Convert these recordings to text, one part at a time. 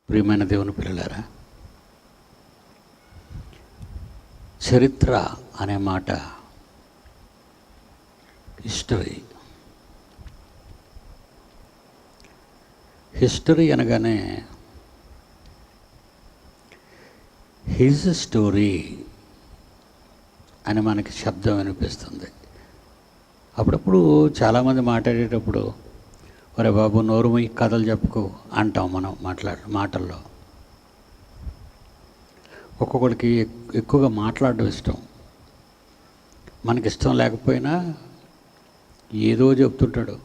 ప్రియమైన దేవుని పిల్లలారా, చరిత్ర అనే మాట హిస్టరీ అనగానే హిజ్ స్టోరీ అని మనకి శబ్దం వినిపిస్తుంది. అప్పుడప్పుడు చాలామంది మాట్లాడేటప్పుడు ఒరే బాబు నోరు మూయి కథలు చెప్పుకో అంటాం మనం మాటల్లో. ఒక్కొక్కడికి ఎక్కువగా మాట్లాడడం ఇష్టం. మనకిష్టం లేకపోయినా ఏదో చెప్తుంటాడు.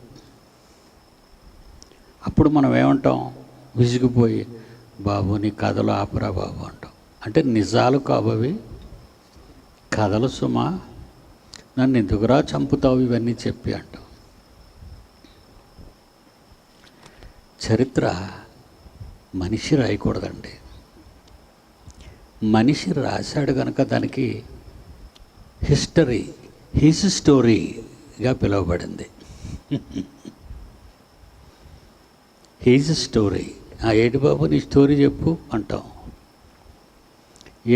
అప్పుడు మనం ఏమంటాం, విసిగిపోయి బాబు నీ కథలు ఆపరా బాబు అంటాం. అంటే నిజాలు కాబవి కథలు సుమా, నన్ను ఎందుకురా చంపుతావు ఇవన్నీ చెప్పి అంటాం. చరిత్ర మనిషి రాయకూడదండి. మనిషి రాశాడు కనుక దానికి హిస్టరీ, హిజ్ స్టోరీగా పిలువబడింది. His story. ఏంటి బాబు నీ స్టోరీ చెప్పు అంటాం.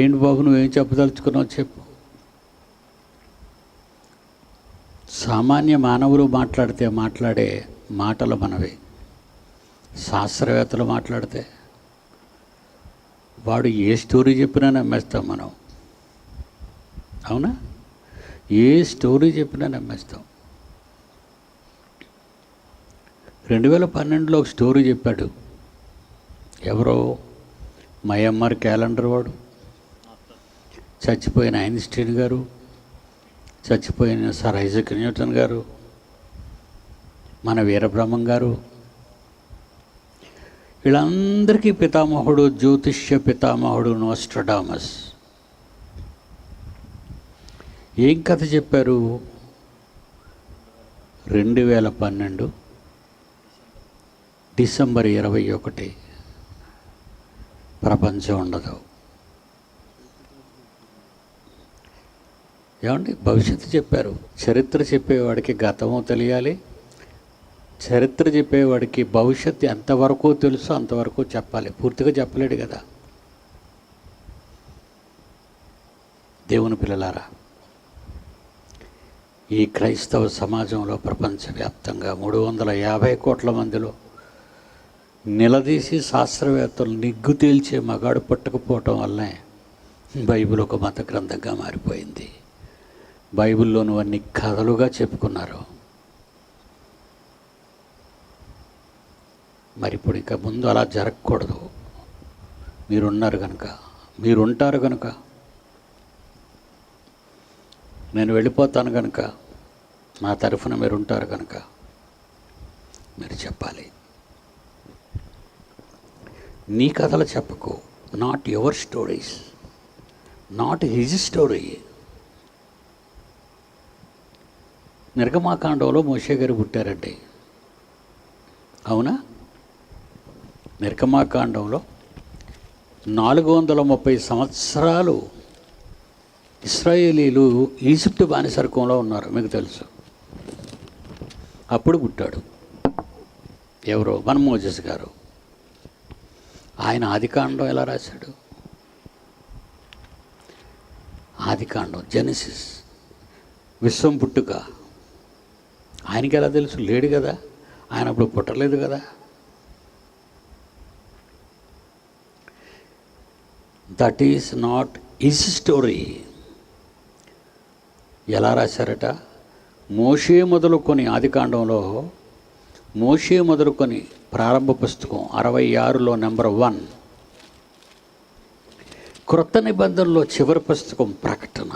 ఏంటి బాబు నువ్వేం చెప్పదలుచుకున్నావు చెప్పు. సామాన్య మానవులు మాట్లాడే మాటలు మనవి. శాస్త్రవేత్తలు మాట్లాడితే వాడు ఏ స్టోరీ చెప్పినా నమ్మేస్తాం మనం. అవునా? ఏ స్టోరీ చెప్పినా నమ్మేస్తాం. 2012లో ఒక స్టోరీ చెప్పాడు. ఎవరో మయమ్మర్ క్యాలెండర్ వాడు, చచ్చిపోయిన ఐన్స్టీన్ గారు, చచ్చిపోయిన సర్ ఐజక్ న్యూటన్ గారు, మన వీరబ్రహ్మం గారు, వీళ్ళందరికీ పితామహుడు, జ్యోతిష్య పితామహుడు నోస్ట్రడామస్. ఏం కథ చెప్పారు? 2012 డిసెంబర్ 21 ప్రపంచం ఉండదు. ఏమండి, భవిష్యత్తు చెప్పారు. చరిత్ర చెప్పేవాడికి గతము తెలియాలి, చరిత్ర చెప్పేవాడికి భవిష్యత్తు ఎంతవరకు తెలుసో అంతవరకు చెప్పాలి. పూర్తిగా చెప్పలేడు కదా. దేవుని పిల్లలారా, ఈ క్రైస్తవ సమాజంలో ప్రపంచవ్యాప్తంగా 350 కోట్ల మందిలో నిలదీసి శాస్త్రవేత్తలు నిగ్గు తేల్చే మగాడు పట్టుకుపోవటం వల్లే బైబిల్ ఒక మత గ్రంథంగా మారిపోయింది. బైబిల్లోను అన్ని కథలుగా చెప్పుకున్నారు. మరి ఇప్పుడు ఇక ముందు అలా జరగకూడదు. మీరున్నారు కనుక, మీరుంటారు కనుక, నేను వెళ్ళిపోతాను కనుక, నా తరఫున మీరు ఉంటారు కనుక మీరు చెప్పాలి. నీ కథలు చెప్పకు. Not your stories, not his story. నిర్గమాకాండంలో మోషే గారు పుట్టారండి. అవునా? నిర్గమాకాండంలో 430 సంవత్సరాలు ఇశ్రాయేలీలు ఈజిప్ట్ బానిసత్వంలో ఉన్నారు, మీకు తెలుసు. అప్పుడు పుట్టాడు ఎవరో, మన మోజెస్ గారు. ఆయన ఆదికాండం ఎలా రాశాడు? ఆదికాండం, జెనసిస్, విశ్వం పుట్టుక ఆయనకి ఎలా తెలుసు? లేడు కదా, ఆయన అప్పుడు పుట్టలేదు కదా. That is not his story. ఎలా రాశారట? మోషే మొదలుకొని, ఆదికాండంలో మోషే మొదలుకొని ప్రారంభ పుస్తకం 66లో నెంబర్ 1, క్రొత్త నిబంధనలో చివరి పుస్తకం ప్రకటన.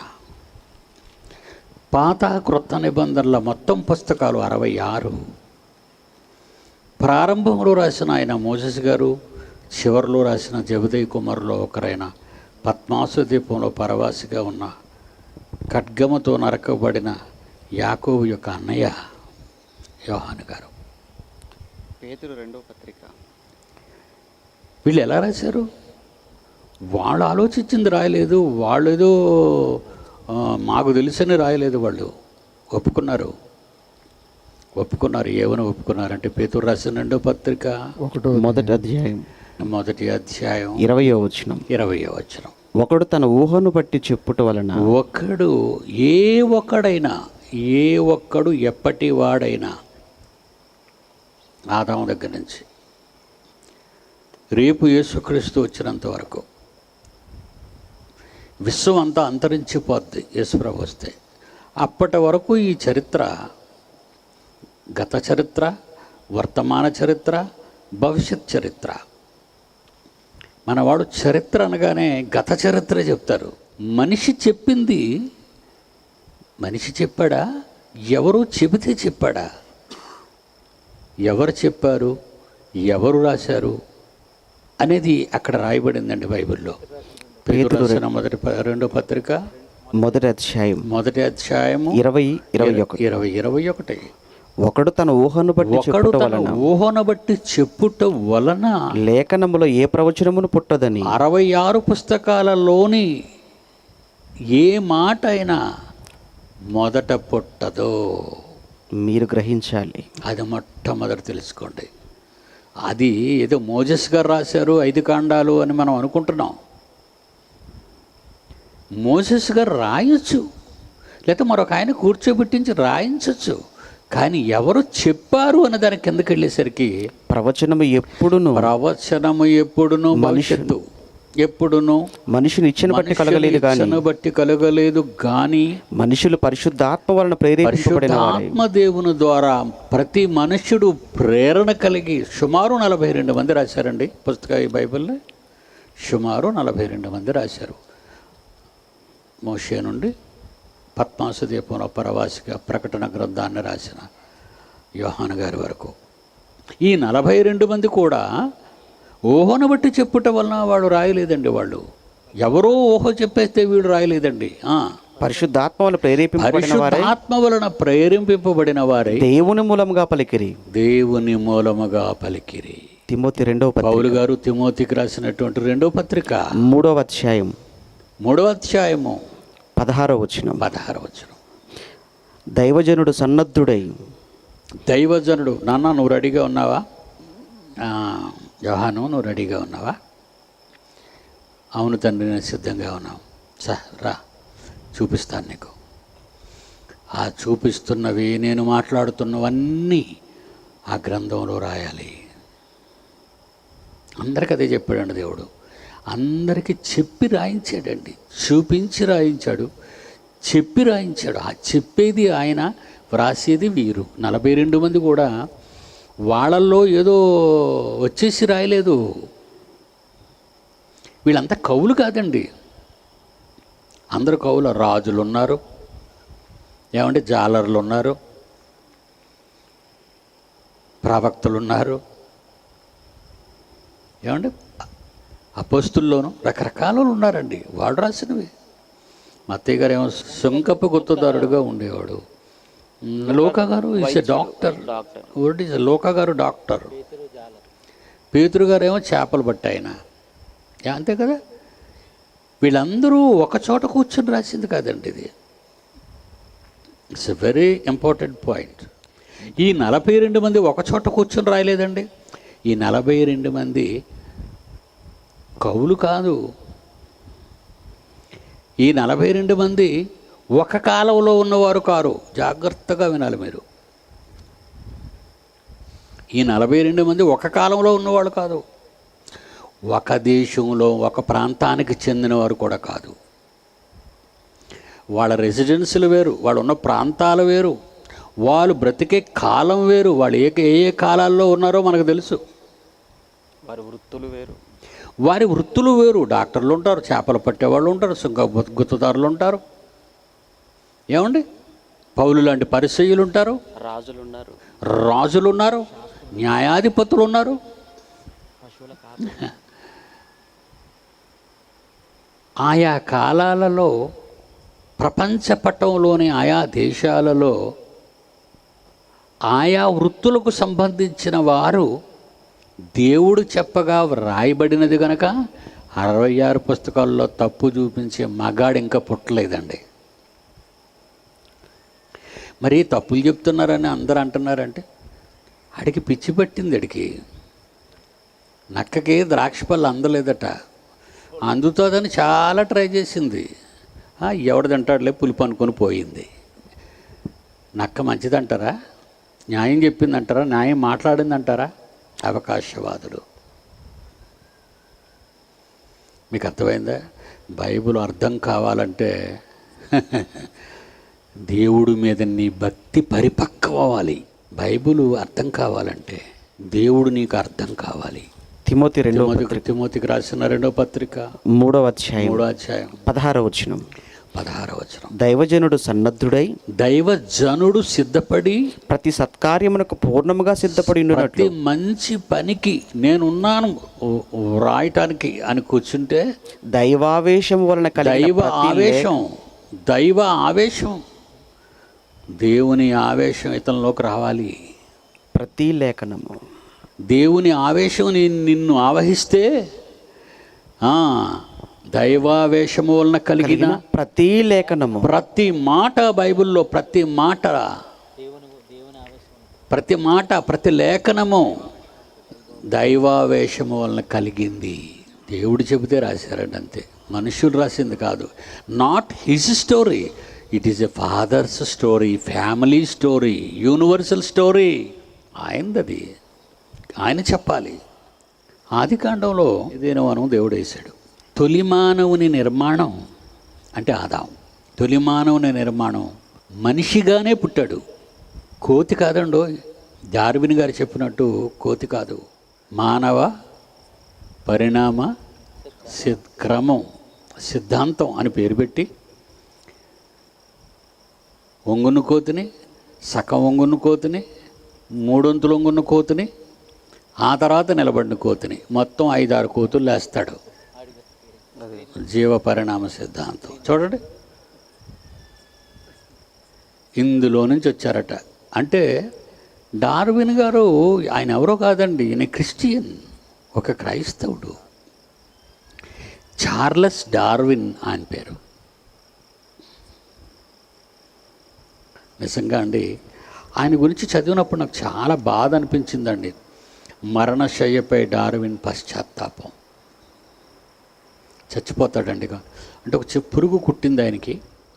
పాత క్రొత్త నిబంధనల మొత్తం పుస్తకాలు 66. ప్రారంభంలో రాసిన ఆయన మోసెస్ గారు, చివరిలో రాసిన జబదయి కుమారులో ఒకరైన పద్మాసు ద్వీపంలో పరవాసిగా ఉన్న ఖడ్గముతో నరకబడిన యాకోబు యొక్క అన్నయ్య యోహాను గారు. పేతురు 2వ పత్రిక. వీళ్ళు ఎలా రాశారు? వాళ్ళు ఆలోచించింది రాయలేదు. వాళ్ళు ఏదో మాకు తెలుసని రాయలేదు. వాళ్ళు ఒప్పుకున్నారు. ఏమని ఒప్పుకున్నారంటే, పేతురు రాసిన 2వ పత్రిక 1వ అధ్యాయం మొదటి అధ్యాయం 20వ వచనం. 20వ వచనం. ఒకడు తన ఊహను బట్టి చెప్పుట వలన ఒకడు ఏ ఒక్కడు ఎప్పటి వాడైనా ఆదాము దగ్గర నుంచి రేపు యేసుక్రీస్తు వచ్చినంత వరకు విశ్వం అంతా అంతరించిపోద్ది యేసుప్రభు వస్తే. అప్పటి వరకు ఈ చరిత్ర, గత చరిత్ర, వర్తమాన చరిత్ర, భవిష్యత్ చరిత్ర. మనవాడు చరిత్ర అనగానే గత చరిత్ర చెప్తారు. మనిషి చెప్పింది మనిషి చెప్పాడా, ఎవరు చెబితే చెప్పాడా? ఎవరు చెప్పారు, ఎవరు రాశారు అనేది అక్కడ రాయబడిందండి బైబిల్లో. పేతురు రాసిన రెండో పత్రిక మొదటి అధ్యాయము 20:21. ఒకడు తన ఊహను బట్టి చెప్పుట వలన లేఖనములో ఏ ప్రవచనమును పుట్టదని 66 పుస్తకాలలోని ఏ మాట అయినా మొదట పుట్టదో మీరు గ్రహించాలి. అది మొట్టమొదటి తెలుసుకోండి. అది ఏదో మోజెస్ గారు రాశారు 5 కాండాలు అని మనం అనుకుంటున్నాం. మోసెస్ గారు రాయొచ్చు, లేకపోతే మరొక ఆయన కూర్చోబెట్టించి రాయించవచ్చు. కానీ ఎవరు చెప్పారు అన్న దాని కిందకి వెళ్ళేసరికి ప్రవచనము ఎప్పుడును భవిష్యత్తు ఎప్పుడును మనుషుని ఇచ్చిన బట్టి కలగలేదు కానీ మనుషులు పరిశుద్ధాత్మ వలన ప్రేరేపింపబడిన ఆత్మదేవుని ద్వారా ప్రతి మనుష్యుడు ప్రేరణ కలిగి సుమారు 42 మంది రాశారండి పుస్తక ఈ బైబిల్ని. సుమారు 42 మంది రాశారు. మోషే నుండి పద్మాసు దీపంలో పరవాసిగా ప్రకటన గ్రంథాన్ని రాసిన యోహాను గారి వరకు ఈ 42 మంది కూడా ఊహను బట్టి చెప్పుట వలన వాడు రాయలేదండి. వాళ్ళు ఎవరో ఊహ చెప్పేస్తే వీడు రాయలేదండి. పరిశుద్ధాత్మ వలన ప్రేరేపింపబడిన వారే దేవుని మూలముగా పలికిరి. తిమోతి పౌలు గారు తిమోతికి రాసినటువంటి 2వ పత్రిక 3వ అధ్యాయము 16వ వచనం. దైవజనుడు సన్నద్ధుడై నాన్న నువ్వు రెడీగా ఉన్నావా? యోహాను నువ్వు రెడీగా ఉన్నావా? అవును తండ్రి నేను సిద్ధంగా ఉన్నావు. రా చూపిస్తాను నీకు. ఆ చూపిస్తున్నవి నేను మాట్లాడుతున్నవన్నీ ఆ గ్రంథంలో రాయాలి. అందరికీ అదే చెప్పాడండి దేవుడు. అందరికీ చెప్పి రాయించాడండి, చూపించి రాయించాడు, చెప్పి రాయించాడు. ఆ చెప్పేది ఆయన, వ్రాసేది వీరు. 42 మంది కూడా వాళ్ళల్లో ఏదో వచ్చేసి రాయలేదు. వీళ్ళంతా కవులు కాదండి. అందరూ కవులు. రాజులు ఉన్నారు, ఏమంటే జాలర్లు ఉన్నారు, ప్రవక్తలు ఉన్నారు, ఏమంటే అపోస్తుల్లోనూ రకరకాల ఉన్నారండి. వాడు రాసినవి. మత్తయ్య గారు ఏమో సుంకపు గుత్తదారుడుగా ఉండేవాడు. లోకా గారు is a doctor. What is లోకా గారు డాక్టర్. పేతురు గారు ఏమో చేపలు పట్టి ఆయన, అంతే కదా. వీళ్ళందరూ ఒక చోట కూర్చొని రాసింది కాదండి ఇది. It's a very important point. ఈ 42 మంది ఒక చోట కూర్చొని రాయలేదండి. ఈ 42 మంది కవులు కాదు. ఈ 42 మంది ఒక కాలంలో ఉన్నవారు కారు. జాగ్రత్తగా వినాలి మీరు. ఈ 42 మంది ఒక కాలంలో ఉన్నవాళ్ళు కాదు. ఒక దేశంలో ఒక ప్రాంతానికి చెందినవారు కూడా కాదు. వాళ్ళ రెసిడెన్సీలు వేరు, వాళ్ళు ఉన్న ప్రాంతాలు వేరు, వాళ్ళు బ్రతికే కాలం వేరు. వాళ్ళు ఏ కాలాల్లో ఉన్నారో మనకు తెలుసు. వారి వృత్తులు వేరు. డాక్టర్లు ఉంటారు, చేపలు పట్టేవాళ్ళు ఉంటారు, గుత్తదారులు ఉంటారు, ఏమండి పౌలు లాంటి పరిసయ్యులు ఉంటారు, రాజులు ఉన్నారు, న్యాయాధిపతులు ఉన్నారు. ఆయా కాలాలలో ప్రపంచ పటంలోని ఆయా దేశాలలో ఆయా వృత్తులకు సంబంధించిన వారు దేవుడు చెప్పగా వ్రాయబడినది కనుక 66 పుస్తకాల్లో తప్పు చూపించే మగాడు ఇంకా పుట్టలేదండి. మరి తప్పులు చెప్తున్నారని అందరూ అంటున్నారంటే అడిగి పిచ్చి పట్టింది. నక్కకి ద్రాక్ష పళ్ళు అందలేదట, అందుతుందని చాలా ట్రై చేసింది. ఎవడు తింటాడులే పులుపు అనుకొని పోయింది. నక్క మంచిదంటారా? న్యాయం చెప్పిందంటారా? న్యాయం మాట్లాడిందంటారా? అవకాశవాదులు. మీకు అర్థమైందా? బైబిల్ అర్థం కావాలంటే దేవుడి మీద నీ భక్తి పరిపక్వం అవ్వాలి. బైబిల్ అర్థం కావాలంటే దేవుడు నీకు అర్థం కావాలి. తిమోతికి రాసిన 2వ పత్రిక 3వ అధ్యాయం 16వ వచనం. దైవజనుడు సన్నద్ధుడై, దైవజనుడు సిద్ధపడి, ప్రతి సత్కార్యమునకు పూర్ణముగా సిద్ధపడి ప్రతి మంచి పనికి నేనున్నాను రాయటానికి అని కూర్చుంటే, దైవావేశం వలన దైవ ఆవేశం, దేవుని ఆవేశం ఇతనిలోకి రావాలి. ప్రతి లేఖనము దేవుని ఆవేశం నిన్ను ఆవహిస్తే, దైవావేశము వలన కలిగిన ప్రతి లేఖనము, ప్రతి మాట, బైబిల్లో ప్రతి మాట, ప్రతి లేఖనము దైవావేశము వలన కలిగింది. దేవుడు చెబితే రాశారండి, అంతే. మనుషులు రాసింది కాదు. Not his story, it is a father's story, family story, universal story. ఆయనది, ఆయన చెప్పాలి. ఆదికాండంలో ఇదేనవనం దేవుడు వేశాడు. తొలి మానవుని నిర్మాణం అంటే ఆదాం. తొలి మానవుని నిర్మాణం మనిషిగానే పుట్టాడు, కోతి కాదండో. డార్విన్ గారు చెప్పినట్టు కోతి కాదు. మానవ పరిణామ క్రమం సిద్ధాంతం అని పేరు పెట్టి ఒంగున్న కోతిని, సగం ఒంగున్న కోతిని, మూడొంతులు ఒంగున్న కోతిని, ఆ తర్వాత నిలబడిన కోతిని, మొత్తం 5-6 కోతులు లేస్తాడు. జీవ పరిణామ సిద్ధాంతం చూడండి. ఇందులో నుంచి వచ్చారట. అంటే డార్విన్ గారు, ఆయన ఎవరో కాదండి, ఈయన క్రిస్టియన్, ఒక క్రైస్తవుడు. చార్లెస్ డార్విన్ ఆయన పేరు. నిజంగా అండి, ఆయన గురించి చదివినప్పుడు నాకు చాలా బాధ అనిపించిందండి. మరణశయ్యపై డార్విన్ పశ్చాత్తాపం. చచ్చిపోతాడండి. అంటే ఒక పురుగు కుట్టింది ఆయనకి.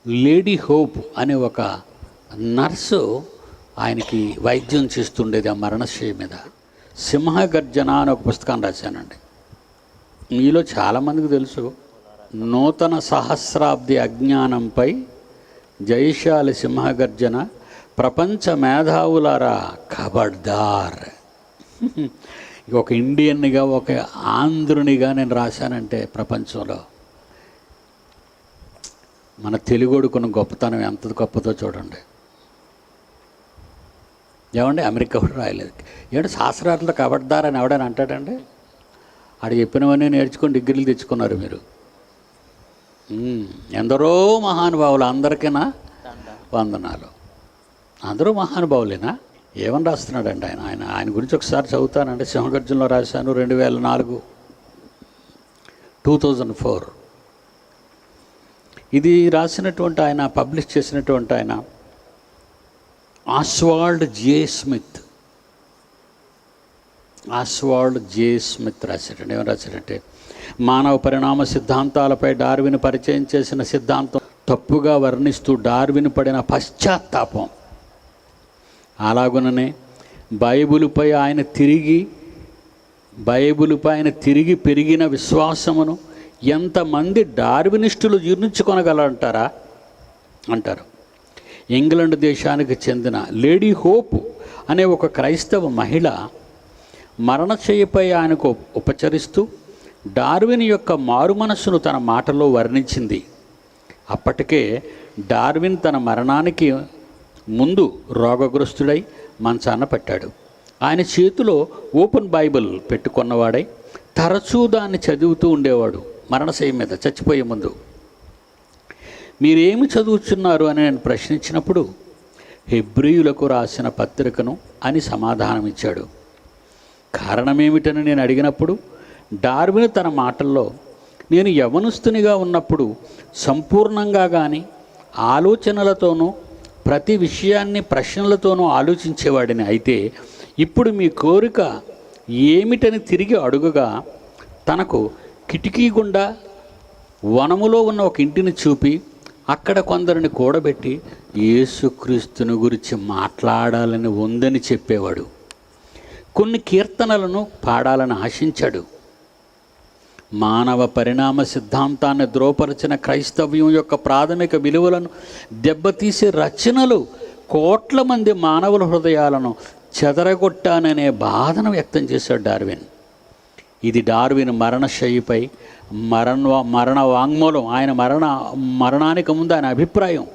లేడీ హోప్ అనే ఒక నర్సు ఆయనకి వైద్యం చేస్తుండేది ఆ మరణశయ్య మీద. సింహగర్జన అని ఒక పుస్తకం రాశానండి. మీలో చాలామందికి తెలుసు. నూతన సహస్రాబ్ది అజ్ఞానంపై జయశాలి సింహగర్జన, ప్రపంచ మేధావులారా ఖబర్దార్. ఒక ఇండియన్గా, ఒక ఆంధ్రునిగా నేను రాశానంటే ప్రపంచంలో మన తెలుగుడుకున్న గొప్పతనం ఎంత గొప్పదో చూడండి. ఏమండి, అమెరికా కూడా రాయలేదు. ఏమంటే శాస్త్రార్థంలో ఖబర్దార్ అని ఎవడని అంటాడండి? ఆడు చెప్పినవన్నీ నేర్చుకొని డిగ్రీలు తెచ్చుకున్నారు మీరు. ఎందరో మహానుభావులు, అందరికైనా వందనాలు. అందరూ మహానుభావులేనా? ఏమని రాస్తున్నాడండి ఆయన గురించి ఒకసారి చదువుతానండి. సింహగర్జనలో రాశాను 2004. ఇది రాసినటువంటి ఆయన, పబ్లిష్ చేసినటువంటి ఆయన ఆస్వాల్డ్ జే స్మిత్ రాశాడండి. ఏమని రాశాడంటే, మానవ పరిణామ సిద్ధాంతాలపై డార్విన్ పరిచయం చేసిన సిద్ధాంతం తప్పుగా వర్ణిస్తూ డార్విన్ పడిన పశ్చాత్తాపం, అలాగుననే బైబిలుపై ఆయన తిరిగి పెరిగిన విశ్వాసమును ఎంతమంది డార్వినిస్టులు జీర్ణించుకొనగలంటారా అంటారు. ఇంగ్లాండ్ దేశానికి చెందిన లేడీ హోప్ అనే ఒక క్రైస్తవ మహిళ మరణశయ్యపై ఆయనకు ఉపచరిస్తూ డార్విన్ యొక్క మారు మనస్సును తన మాటలో వర్ణించింది. అప్పటికే డార్విన్ తన మరణానికి ముందు రోగగ్రస్తుడై మంచాన పట్టాడు. ఆయన చేతిలో ఓపెన్ బైబిల్ పెట్టుకున్నవాడై తరచూ దాన్ని చదువుతూ ఉండేవాడు. మరణశయ్య మీద చచ్చిపోయే ముందు మీరేమి చదువుతున్నారు అని నేను ప్రశ్నించినప్పుడు హెబ్రీయులకు రాసిన పత్రికను అని సమాధానం ఇచ్చాడు. కారణమేమిటని నేను అడిగినప్పుడు డార్విన్ తన మాటల్లో, నేను యవనస్తునిగా ఉన్నప్పుడు సంపూర్ణంగా కానీ ఆలోచనలతోనూ ప్రతి విషయాన్ని ప్రశ్నలతోనూ ఆలోచించేవాడిని. అయితే ఇప్పుడు మీ కోరిక ఏమిటని తిరిగి అడుగుగా తనకు కిటికీ గుండా వనములో ఉన్న ఒక ఇంటిని చూపి అక్కడ కొందరిని కూడబెట్టి యేసుక్రీస్తుని గురించి మాట్లాడాలని ఉందని చెప్పేవాడు. కొన్ని కీర్తనలను పాడాలని ఆశించాడు. మానవ పరిణామ సిద్ధాంతాన్ని ద్రోపరిచిన క్రైస్తవ్యం యొక్క ప్రాథమిక విలువలను దెబ్బతీసే రచనలు కోట్ల మంది మానవుల హృదయాలను చెదరగొట్టాననే బాధను వ్యక్తం చేశాడు డార్విన్. ఇది డార్విన్ మరణశయ్యపై మరణ వాంగ్మూలం. ఆయన మరణానికి ముందు ఆయన అభిప్రాయం.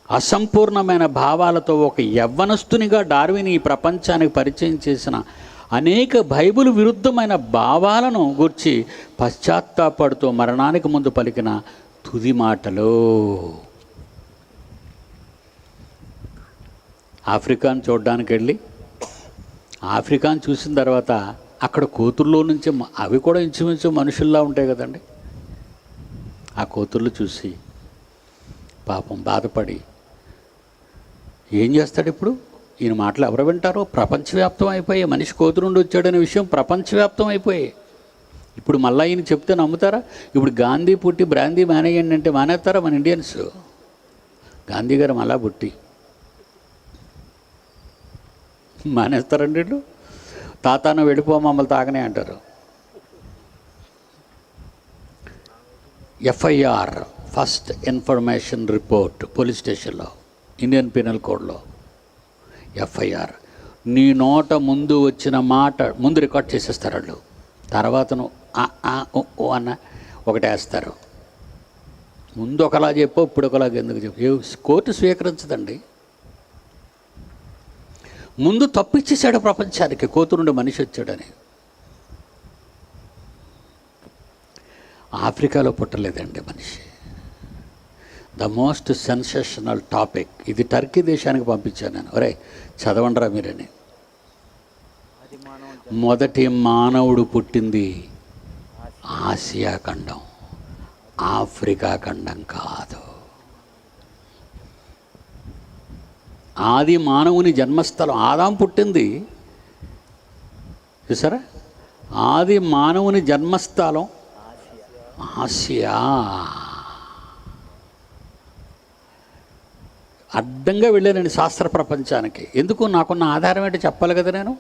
అసంపూర్ణమైన భావాలతో ఒక యవ్వనస్తునిగా డార్విన్ ఈ ప్రపంచానికి పరిచయం చేసిన అనేక బైబిల్ విరుద్ధమైన భావాలను గూర్చి పశ్చాత్తాపడుతూ మరణానికి ముందు పలికిన తుది మాటలు. ఆఫ్రికాను చూడడానికి వెళ్ళి ఆఫ్రికాను చూసిన తర్వాత అక్కడ కోతుల్లో నుంచి అవి కూడా ఇంచుమించు మనుషుల్లా ఉంటాయి కదండి. ఆ కోతుళ్ళు చూసి పాపం బాధపడి ఏం చేస్తాడు ఇప్పుడు? ఈయన మాటలు ఎవరు వింటారో? ప్రపంచవ్యాప్తం అయిపోయాయి. మనిషి కోతు నుండి వచ్చాడనే విషయం ప్రపంచవ్యాప్తం అయిపోయాయి. ఇప్పుడు మళ్ళీ ఈయన చెప్తే నమ్ముతారా? ఇప్పుడు గాంధీ పుట్టి బ్రాందీ మానేయండి అంటే మానేస్తారా మన ఇండియన్స్? గాంధీ గారు మళ్ళా పుట్టి మానేస్తారండి వీళ్ళు. తాతాను వెళ్ళిపో మమ్మల్ని తాగనే అంటారు. FIR, first information report, police స్టేషన్లో, ఇండియన్ పీనల్ కోడ్లో ఎఫ్ఐఆర్. నీ నోట ముందు వచ్చిన మాట ముందు రికార్డ్ చేసేస్తారు వాళ్ళు. తర్వాత నువ్వు అన్న ఒకటి వేస్తారు. ముందు ఒకలా చెప్పో ఇప్పుడు ఒకలాగా ఎందుకు చెప్పు? కోర్టు స్వీకరించదండి. ముందు తప్పిచ్చేసాడు ప్రపంచానికి, కోతు నుండి మనిషి వచ్చాడని. ఆఫ్రికాలో పుట్టలేదండి మనిషి. The most sensational topic. ఇది టర్కీ దేశానికి పంపించాను నేను. ఒరే చదవండిరా మీరని. మొదటి మానవుడు పుట్టింది ఆసియా ఖండం, ఆఫ్రికా ఖండం కాదు. ఆది మానవుని జన్మస్థలం ఆదాం పుట్టింది చూసారా? ఆది మానవుని జన్మస్థలం ఆసియా. అడ్డంగా వెళ్ళానండి శాస్త్ర ప్రపంచానికి. ఎందుకు? నాకున్న ఆధారం ఏంటో చెప్పాలి కదా నేను.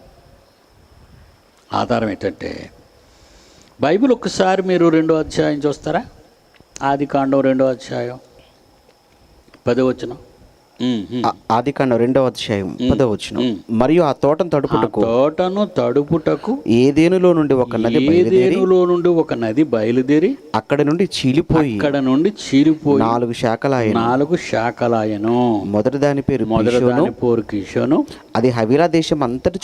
ఆధారం ఏంటంటే బైబిల్ ఒక్కసారి మీరు 2వ అధ్యాయం చూస్తారా? ఆదికాండం 2వ అధ్యాయం 10వ వచనం. ఆదికాండం 2వ అధ్యాయం 10వ వచనం. మరియు ఆ తోటను తడుపుటకు ఏదేనులో నుండి ఒక నది బయలుదేరి అక్కడ నుండి చీలిపోయి 4 శాఖలాయను. మొదటి దాని పేరు కీషోను. అది హవీలా దేశం అంతటా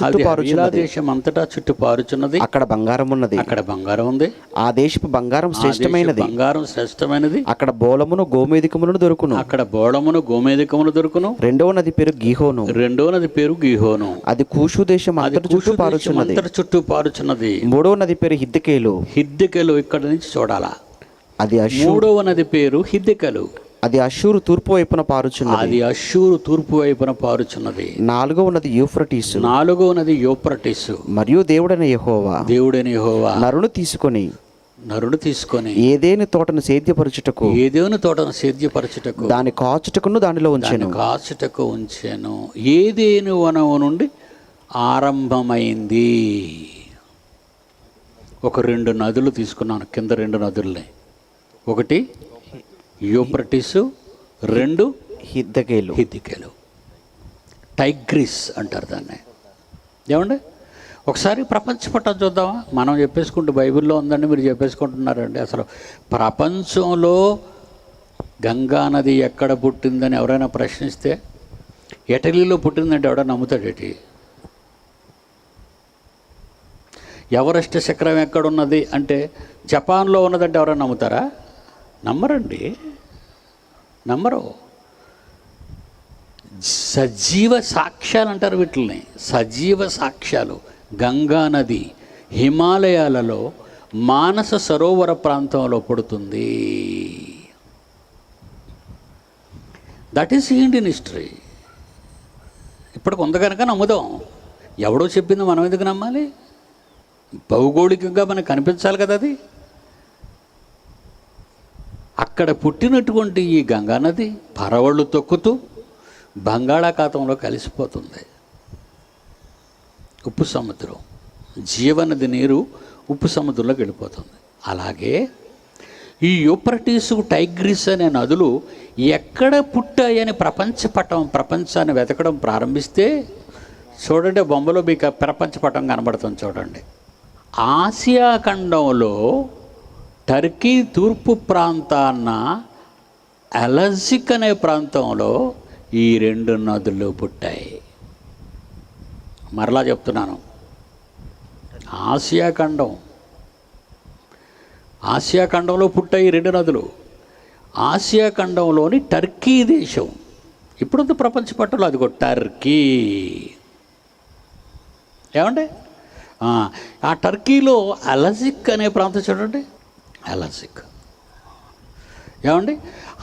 చుట్టూ పారుచున్నది. అక్కడ బంగారం ఉన్నది. ఆ దేశపు బంగారం శ్రేష్టమైనది. అక్కడ బోళమును గోమేధికములను దొరుకును. రెండవ నది పేరు గిహోను. అది కూషు దేశం అంతటి చుట్టూ పారుచున్నది. మూడవ నది పేరు హిద్దెకేలు. ఇక్కడ నుంచి చూడాలా? అది మూడవ నది పేరు హిద్దెకెలు. అది అష్షూరు తూర్పు వైపున పారుచున్నది. నాలుగవ నది యూఫ్రటీసు. మరియు దేవుడైన యెహోవా నరుని తీసుకొని ఏదేని తోటను సేద్యపరచుటకు దాని కాచుటకును దానిలో ఉంచెను. ఏదేని వనము నుండి ఆరంభమైంది. ఒక 2 నదులు తీసుకున్నాను, కింద 2 నదుల్ని. ఒకటి యూఫ్రటీసు, 2 హిద్దెకేలు. టైగ్రిస్ అంటారు దాన్ని. ఏమండి? ఒకసారి ప్రపంచ పటం చూద్దామా? మనం చెప్పేసుకుంటూ బైబిల్లో ఉందండి, మీరు చెప్పేసుకుంటున్నారండి. అసలు ప్రపంచంలో గంగా నది ఎక్కడ పుట్టిందని ఎవరైనా ప్రశ్నిస్తే ఇటలీలో పుట్టిందంటే ఎవడో నమ్ముతాడేటి? ఎవరెస్ట్ శిఖరం ఎక్కడున్నది అంటే జపాన్లో ఉన్నదంటే ఎవరైనా నమ్ముతారా? నమ్మరండి, నమ్మరు. సజీవ సాక్ష్యాలు అంటారు వీటిని, సజీవ సాక్ష్యాలు. గంగా నది హిమాలయాలలో మానస సరోవర ప్రాంతంలో పుడుతుంది. That is Indian history. ఇప్పటికి ఉంది కనుక నమ్ముదాం. ఎవడో చెప్పింది మనం ఎందుకు నమ్మాలి? భౌగోళికంగా మనకు కనిపించాలి కదా అది. అక్కడ పుట్టినటువంటి ఈ గంగానది పరవళ్ళు తొక్కుతూ బంగాళాఖాతంలో కలిసిపోతుంది. ఉప్పు సముద్రం, జీవనది నీరు ఉప్పు సముద్రంలోకి వెళ్ళిపోతుంది. అలాగే ఈ యూఫ్రటీసు, టైగ్రిస్ అనే నదులు ఎక్కడ పుట్టాయని ప్రపంచాన్ని వెతకడం ప్రారంభిస్తే చూడండి, బొమ్మలో మీకు ప్రపంచపటం కనబడుతుంది చూడండి. ఆసియా ఖండంలో టర్కీ తూర్పు ప్రాంతాన్న అలజిక్ అనే ప్రాంతంలో ఈ 2 నదులు పుట్టాయి. మరలా చెప్తున్నాను, ఆసియా ఖండంలో పుట్టాయి 2 నదులు. ఆసియా ఖండంలోని టర్కీ దేశం, ఇప్పుడు ప్రపంచ పట్టణంలో అదిగో టర్కీ. ఏమండి, ఆ టర్కీలో అలజిక్ అనే ప్రాంతం చూడండి, అలజిక్. ఏమండి,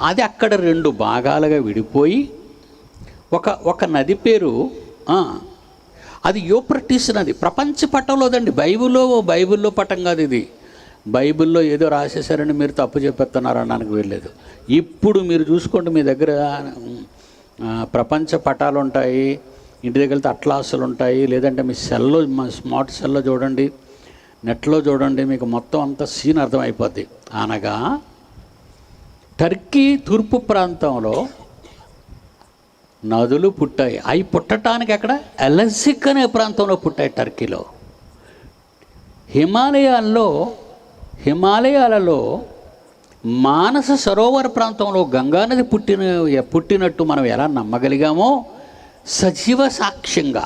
అది అక్కడ 2 భాగాలుగా విడిపోయి ఒక నది పేరు, అది యూఫ్రటీస్ నది. ప్రపంచ పటంలోదండి, బైబిల్లో పటం కాదు ఇది. బైబిల్లో ఏదో రాసేసారని మీరు తప్పు చెప్పేస్తున్నారు అనడానికి వెళ్ళలేదు. ఇప్పుడు మీరు చూసుకోండి, మీ దగ్గర ప్రపంచ పటాలు ఉంటాయి, ఇంటి దగ్గర వెళ్తే అట్లాసులు ఉంటాయి, లేదంటే మీ స్మార్ట్ సెల్లో చూడండి, నెట్లో చూడండి, మీకు మొత్తం అంతా సీన్ అర్థమైపోద్ది. అనగా టర్కీ తూర్పు ప్రాంతంలో నదులు పుట్టాయి. అవి పుట్టడానికి అక్కడ అలజిక్ అనే ప్రాంతంలో పుట్టాయి టర్కీలో. హిమాలయాలలో మానస సరోవర ప్రాంతంలో గంగానది పుట్టినట్టు మనం ఎలా నమ్మగలిగామో సజీవ సాక్ష్యంగా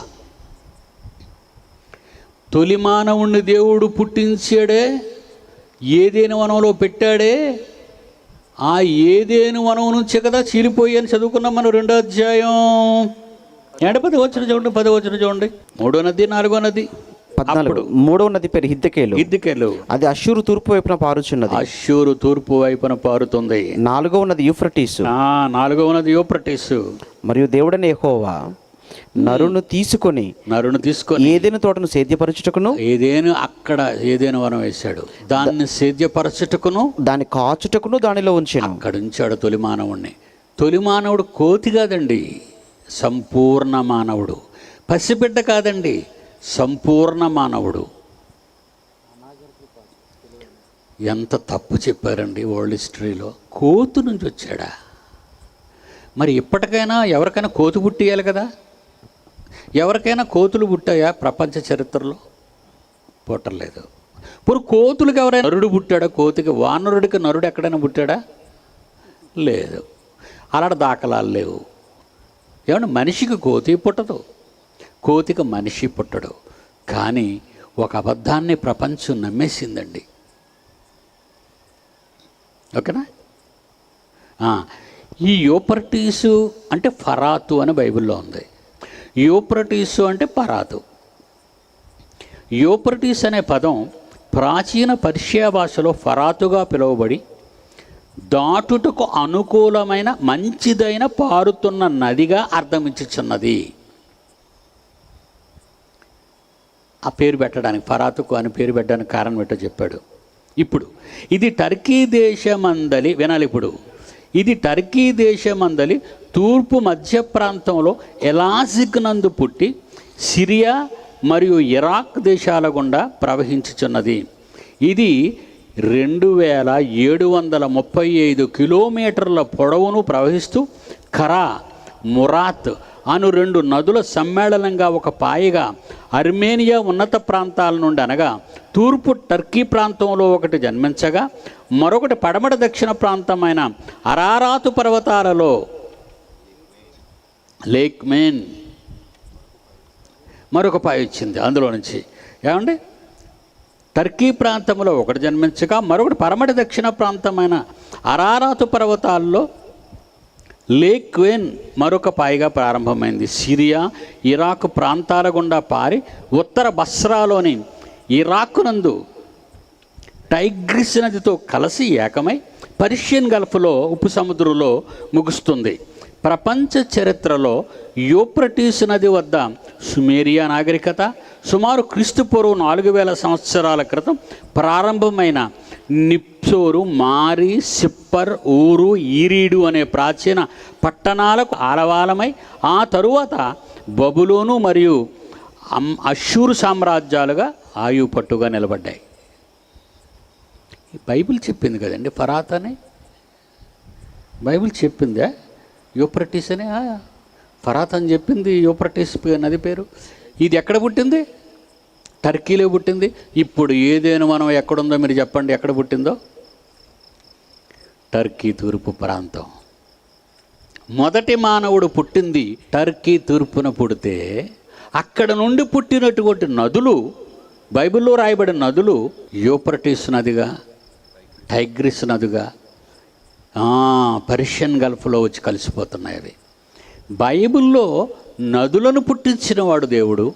తొలి మానవుణ్ణి దేవుడు పుట్టించాడే, ఏదేను వనంలో పెట్టాడే, ఆ ఏదేను వనం నుంచే కదా చీలిపోయి అని చదువుకున్నాం మనం 2వ అధ్యాయం. 10 వచనం చూడండి, 10వ వచనం చూడండి. 3వ నది, 4వ నది, 14. 3వ నది పేరు హిద్దెకేలు. అది అష్షూరు తూర్పు వైపున పారుచున్నది. అష్షూరు తూర్పు వైపున పారుతుంది. 4వ నది యూఫ్రటీసు. 4వ నది యూఫ్రటీసు. మరియు దేవుడైన యెహోవా నరును తీసుకొని ఏదైనా తోటను సేద్యపరచుటకును, ఏదేను వనం వేశాడు, దాన్ని సేద్యపరచుటకును, దాన్ని కాచుటకును దానిలో ఉంచాను. అక్కడ ఉంచాడు తొలి మానవుడిని. తొలి మానవుడు కోతి కాదండి, సంపూర్ణ మానవుడు. పసిబిడ్డ కాదండి, సంపూర్ణ మానవుడు. ఎంత తప్పు చెప్పారండి వరల్డ్ హిస్టరీలో. కోతు నుంచి వచ్చాడా? మరి ఇప్పటికైనా ఎవరికైనా కోతి పుట్టియాలి కదా. ఎవరికైనా కోతులు పుట్టాయా ప్రపంచ చరిత్రలో? పుట్టలేదు. ఇప్పుడు కోతులకు ఎవరైనా నరుడు పుట్టాడా? కోతికి వానరుడికి నరుడు ఎక్కడైనా పుట్టాడా? లేదు. అలాంటి దాఖలాలు లేవు. ఏమన్నా మనిషికి కోతి పుట్టదు, కోతికి మనిషి పుట్టడు. కానీ ఒక అబద్ధాన్ని ప్రపంచం నమ్మేసిందండి. ఓకేనా? ఈ యూఫ్రటీసు అంటే ఫరాతు అని బైబిల్లో ఉంది. యూఫ్రటీసు అంటే పరాతు. యూఫ్రటీస్ అనే పదం ప్రాచీన పర్షియా భాషలో ఫరాతుగా పిలువబడి దాటుటకు అనుకూలమైన మంచిదైన పారుతున్న నదిగా అర్థమించుచున్నది. ఆ పేరు పెట్టడానికి, ఫరాతుకు అని పేరు పెట్టడానికి కారణం ఏంటో చెప్పాడు. ఇప్పుడు ఇది టర్కీ దేశమందలి, వినాలి ఇప్పుడు, ఇది టర్కీ దేశమందలి తూర్పు మధ్య ప్రాంతంలో ఎలాజిక్ నందు పుట్టి సిరియా మరియు ఇరాక్ దేశాల గుండా ప్రవహించుచున్నది. ఇది 2735 కిలోమీటర్ల పొడవును ప్రవహిస్తూ ఖరా, మురాత్ అను 2 నదుల సమ్మేళనంగా ఒక పాయగా అర్మేనియా ఉన్నత ప్రాంతాల నుండి అనగా తూర్పు టర్కీ ప్రాంతంలో ఒకటి జన్మించగా మరొకటి పడమట దక్షిణ ప్రాంతమైన అరారాతు పర్వతాలలో లేక్ మేన్ మరొక పాయ వచ్చింది అందులో నుంచి. ఏమండి, టర్కీ ప్రాంతంలో ఒకటి జన్మించగా మరొకటి పడమట దక్షిణ ప్రాంతమైన అరారాతు పర్వతాల్లో లేక్ వేన్ మరొక పాయగా ప్రారంభమైంది. సిరియా, ఇరాక్ ప్రాంతాల గుండా పారి ఉత్తర బస్రాలోని ఇరాక్ నందు టైగ్రిస్ నదితో కలిసి ఏకమై పర్షియన్ గల్ఫ్లో ఉప్పు సముద్రంలో ముగుస్తుంది. ప్రపంచ చరిత్రలో యూఫ్రటీస్ నది వద్ద సుమేరియా నాగరికత, సుమారు క్రీస్తుపూర్వం 4000 సంవత్సరాల క్రితం ప్రారంభమైన నిప్సోరు, మారి, సిప్పర్, ఊరు, ఈరీడు అనే ప్రాచీన పట్టణాలకు ఆలవాలమై ఆ తరువాత బబులోను మరియు అష్షూరు సామ్రాజ్యాలుగా ఆయుపట్టుగా నిలబడ్డాయి. బైబిల్ చెప్పింది కదండి ఫరాత్ అని. బైబిల్ చెప్పిందే యూఫ్రటీస్ అని. ఫరాత్ అని చెప్పింది యూఫ్రటీస్ నది పేరు. ఇది ఎక్కడ పుట్టింది? టర్కీలో పుట్టింది. ఇప్పుడు ఏదైనా మనం ఎక్కడుందో మీరు చెప్పండి, ఎక్కడ పుట్టిందో? టర్కీ తూర్పు ప్రాంతం. మొదటి మానవుడు పుట్టింది టర్కీ తూర్పున పుడితే అక్కడ నుండి పుట్టినటువంటి నదులు, బైబిల్లో రాయబడిన నదులు యూఫ్రటీస్ నదిగా, టైగ్రిస్ నదిగా, పర్షియన్ గల్ఫ్లో వచ్చి కలిసిపోతున్నాయి. అవి బైబిల్లో నదులను పుట్టించినవాడు దేవుడు,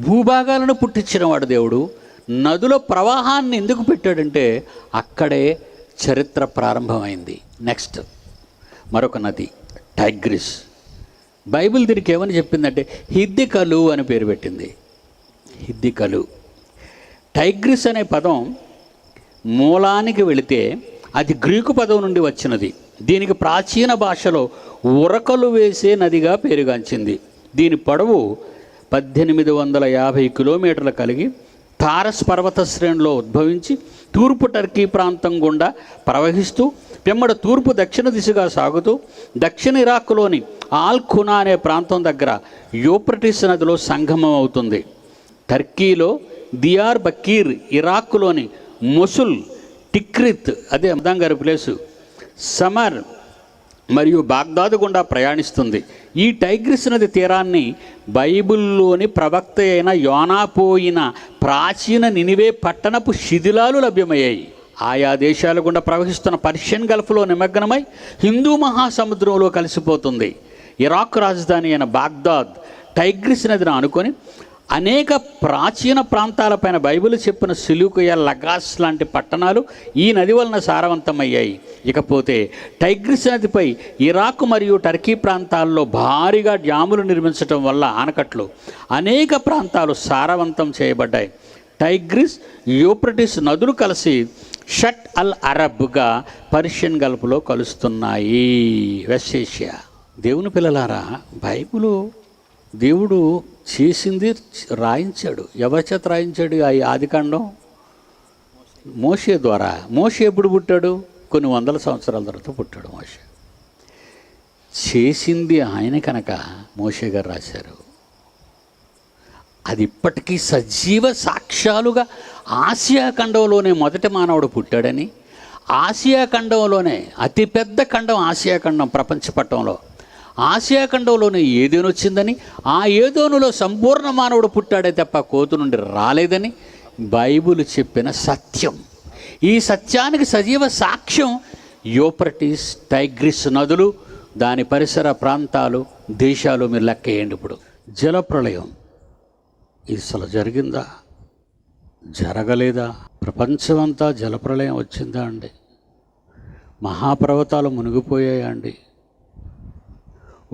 భూభాగాలను పుట్టించినవాడు దేవుడు. నదుల ప్రవాహాన్ని ఎందుకు పెట్టాడంటే అక్కడే చరిత్ర ప్రారంభమైంది. నెక్స్ట్ మరొక నది టైగ్రిస్. బైబిల్ దీనికి ఏమని చెప్పిందంటే హిద్దికలు అని పేరు పెట్టింది. హిద్దికలు. టైగ్రిస్ అనే పదం మూలానికి వెళితే అది గ్రీకు పదం నుండి వచ్చినది. దీనికి ప్రాచీన భాషలో ఉరకలు వేసే నదిగా పేరుగాంచింది. దీని పొడవు 1850 కిలోమీటర్లు కలిగి తారస్ పర్వత శ్రేణిలో ఉద్భవించి తూర్పు టర్కీ ప్రాంతం గుండా ప్రవహిస్తూ పిమ్మడ తూర్పు దక్షిణ దిశగా సాగుతూ దక్షిణ ఇరాక్లోని ఆల్ ఖునా అనే ప్రాంతం దగ్గర యూఫ్రటీస్ నదిలో సంగమం అవుతుంది. టర్కీలో దియార్ బకీర్, ఇరాక్లోని మొసుల్, టిక్రిత్ అదే అబ్దాం గారి ప్లేసు, సమర్ మరియు బాగ్దాదు గుండా ప్రయాణిస్తుంది. ఈ టైగ్రిస్ నది తీరాన్ని బైబిల్లోని ప్రవక్త అయిన యోనా పోయిన ప్రాచీన నినివే పట్టణపు శిథిలాలు లభ్యమయ్యాయి. ఆయా దేశాల గుండా ప్రవహిస్తున్న పర్షియన్ గల్ఫ్లో నిమగ్నమై హిందూ మహాసముద్రంలో కలిసిపోతుంది. ఇరాక్ రాజధాని అయిన బాగ్దాద్ టైగ్రిస్ నదిని ఆనుకొని అనేక ప్రాచీన ప్రాంతాలపైన బైబిల్ చెప్పిన సిలుకియా, లగాస్ లాంటి పట్టణాలు ఈ నది వలన సారవంతమయ్యాయి. ఇకపోతే టైగ్రిస్ నదిపై ఇరాక్ మరియు టర్కీ ప్రాంతాల్లో భారీగా డ్యాములు నిర్మించడం వల్ల ఆనకట్లు అనేక ప్రాంతాలు సారవంతం చేయబడ్డాయి. టైగ్రిస్, యూఫ్రటీస్ నదులు కలిసి షట్ అల్ అరబ్గా పర్షియన్ గల్ఫ్లో కలుస్తున్నాయి. West Asia. దేవుని పిల్లలారా, బైబిలు దేవుడు చేసింది రాయించాడు. ఎవరి చేత రాయించాడు? ఆ ఆదికాండం మోషే ద్వారా. మోషే ఎప్పుడు పుట్టాడు? కొన్ని వందల సంవత్సరాల తర్వాత పుట్టాడు మోషే. చేసింది ఆయన కనుక మోషే గారు రాశారు. అది ఇప్పటికీ సజీవ సాక్ష్యాలుగా ఆసియా ఖండంలోనే మొదటి మానవుడు పుట్టాడని, ఆసియా ఖండంలోనే అతిపెద్ద ఖండం ఆసియా ఖండం ప్రపంచ పట్టంలో, ఆసియా ఖండంలోనే ఏదోను వచ్చిందని, ఆ ఏదోనులో సంపూర్ణ మానవుడు పుట్టాడే తప్ప కోతు నుండి రాలేదని బైబిల్ చెప్పిన సత్యం. ఈ సత్యానికి సజీవ సాక్ష్యం యూఫ్రటీస్, టైగ్రిస్ నదులు, దాని పరిసర ప్రాంతాలు, దేశాలు. మీరు లెక్కేయండి. ఇప్పుడు జలప్రళయం ఇది అసలు జరిగిందా? జరగలేదా? ప్రపంచమంతా జలప్రళయం వచ్చిందా అండి? మహాపర్వతాలు మునిగిపోయాయా అండి?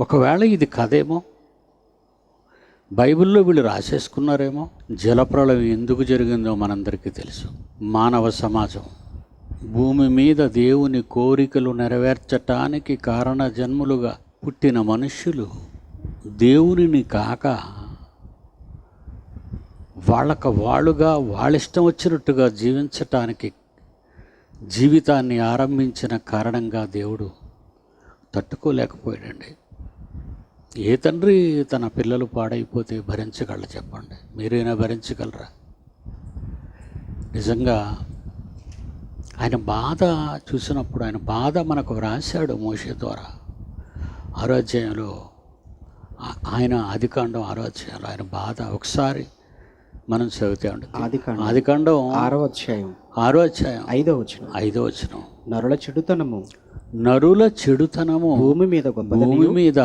ఒకవేళ ఇది కథేమో, బైబిల్లో వీళ్ళు రాసేసుకున్నారేమో. జలప్రళయం ఎందుకు జరిగిందో మనందరికీ తెలుసు. మానవ సమాజం భూమి మీద దేవుని కోరికలు నెరవేర్చటానికి కారణ జన్ములుగా పుట్టిన మనుష్యులు దేవునిని కాక వాళ్ళుగా వాళ్ళిష్టం వచ్చినట్టుగా జీవించటానికి జీవితాన్ని ఆరంభించిన కారణంగా దేవుడు తట్టుకోలేకపోయాడండి. ఏ తండ్రి తన పిల్లలు పాడైపోతే భరించగలరు చెప్పండి? మీరైనా భరించగలరా? నిజంగా ఆయన బాధ చూసినప్పుడు, ఆయన బాధ మనకు రాశాడు మోషే ద్వారా. 6వ అధ్యాయంలో ఆయన ఆదికాండం 6వ అధ్యాయంలో ఆయన బాధ ఒకసారి మనం చదివితే ఉంటుంది. ఆదికాండం 6వ అధ్యాయం 5వ వచనం. నరుల చెడుతనము భూమి మీద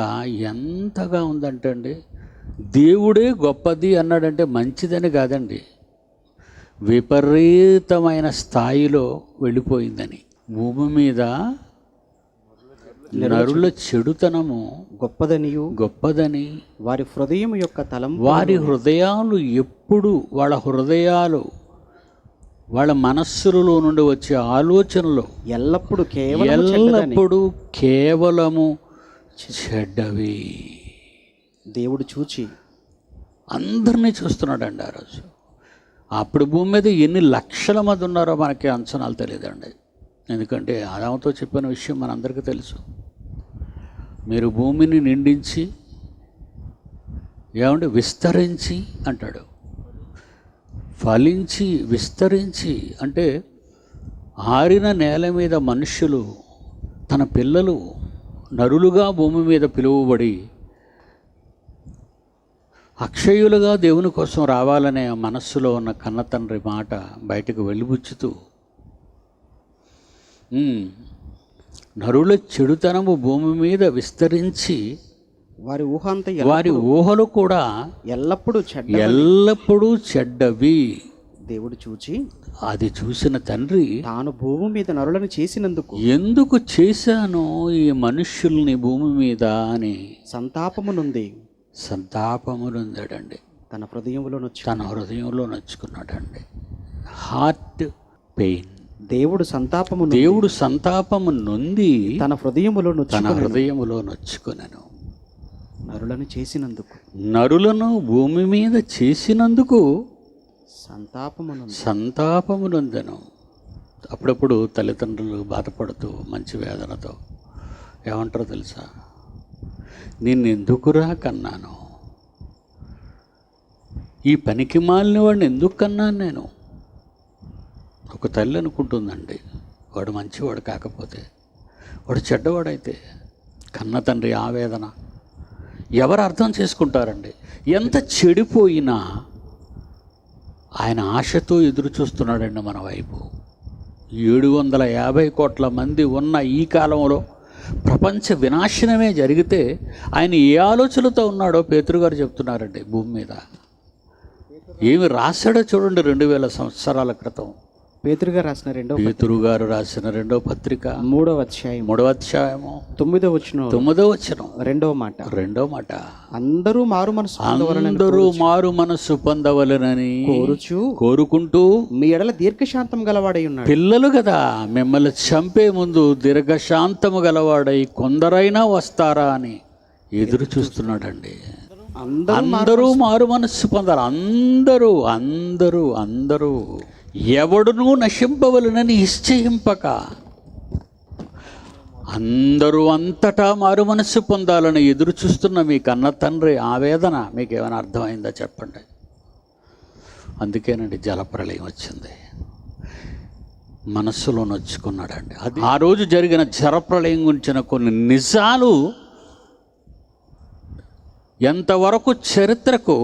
ఎంతగా ఉందంటే అండి, దేవుడే గొప్పది అన్నాడంటే మంచిదని కాదండి, విపరీతమైన స్థాయిలో వెళ్ళిపోయిందని. భూమి మీద నరుల చెడుతనము గొప్పదని వారి హృదయం యొక్క వారి హృదయాలు ఎప్పుడు వాళ్ళ మనస్సులలో నుండి వచ్చే ఆలోచనలు ఎల్లప్పుడూ కేవలము చెడ్డవి. దేవుడు చూచి అందరినీ చూస్తున్నాడండి ఆ రోజు. అప్పుడు భూమి మీద ఎన్ని లక్షల మంది ఉన్నారో మనకి అంచనాలు తెలియదండి. ఎందుకంటే ఆదాముతో చెప్పిన విషయం మనందరికీ తెలుసు. మీరు భూమిని నిండించి విస్తరించి అంటాడు. ఫలించి విస్తరించి అంటే ఆరిన నేల మీద మనుష్యులు తన పిల్లలు నరులుగా భూమి మీద పిలువబడి అక్షయులుగా దేవుని కోసం రావాలనే మనస్సులో ఉన్న కన్న తండ్రి మాట బయటకు వెళ్ళిపుచ్చుతూ నరుల చెడుతనము భూమి మీద విస్తరించి వారి ఊహలు కూడా ఎల్లప్పుడూ చెడ్డవి. దేవుడు చూచి అది చూసిన తండ్రి తాను భూమి మీద నరులను చేసినందుకు ఎందుకు చేశాను ఈ మనుష్యుల్ని భూమి మీద అని సంతాపమునుందాడండి. తన హృదయంలో నొచ్చుకున్నాడండి. Heart pain. దేవుడు సంతాపము నొంది తన హృదయములో నొచ్చుకొనెను. నరులను భూమి మీద చేసినందుకు సంతాపమునందెను. అప్పుడప్పుడు తల్లిదండ్రులు బాధపడుతూ మంచి వేదనతో ఏమంటారో తెలుసా? నిన్నెందుకురా కన్నాను, ఈ పనికి మాలిన వాడిని ఎందుకు కన్నాను నేను? ఒక తల్లి అనుకుంటుందండి, వాడు మంచివాడు కాకపోతే, వాడు చెడ్డవాడైతే కన్న తండ్రి ఆవేదన ఎవరు అర్థం చేసుకుంటారండి? ఎంత చెడిపోయినా ఆయన ఆశతో ఎదురు చూస్తున్నాడండి మన వైపు. 750 కోట్ల మంది ఉన్న ఈ కాలంలో ప్రపంచ వినాశనమే జరిగితే ఆయన ఏ ఆలోచనలతో ఉన్నాడో పేతురు గారు చెప్తున్నారండి. భూమి మీద ఏమి రాశాడో చూడండి. 2000 సంవత్సరాల క్రితం పేతురు గారు రాసిన రెండో పత్రిక 3వ అధ్యాయము 9వ వచనం రెండో మాట అందరూ మారు మనసు పొందవలెనని కోరుకుంటూ మీ ఎడల దీర్ఘశాంతం గలవాడై ఉన్నాడు. పిల్లలు కదా, మిమ్మల్ని చంపే ముందు దీర్ఘశాంతము గలవాడై కొందరైనా వస్తారా అని ఎదురు చూస్తున్నాడండి. అందరూ మారు మనస్సు పొందాలి. అందరూ ఎవడునూ నశింపవలనని నిశ్చయింపక అందరూ అంతటా మారు మనస్సు పొందాలని ఎదురు చూస్తున్న మీ కన్న తండ్రి ఆవేదన మీకు ఏమైనా అర్థమైందా చెప్పండి. అందుకేనండి జలప్రళయం వచ్చింది. మనస్సులో నొచ్చుకున్నాడండి. అది ఆ రోజు జరిగిన జలప్రళయం గురించిన కొన్ని నిజాలు ఎంతవరకు చరిత్రకు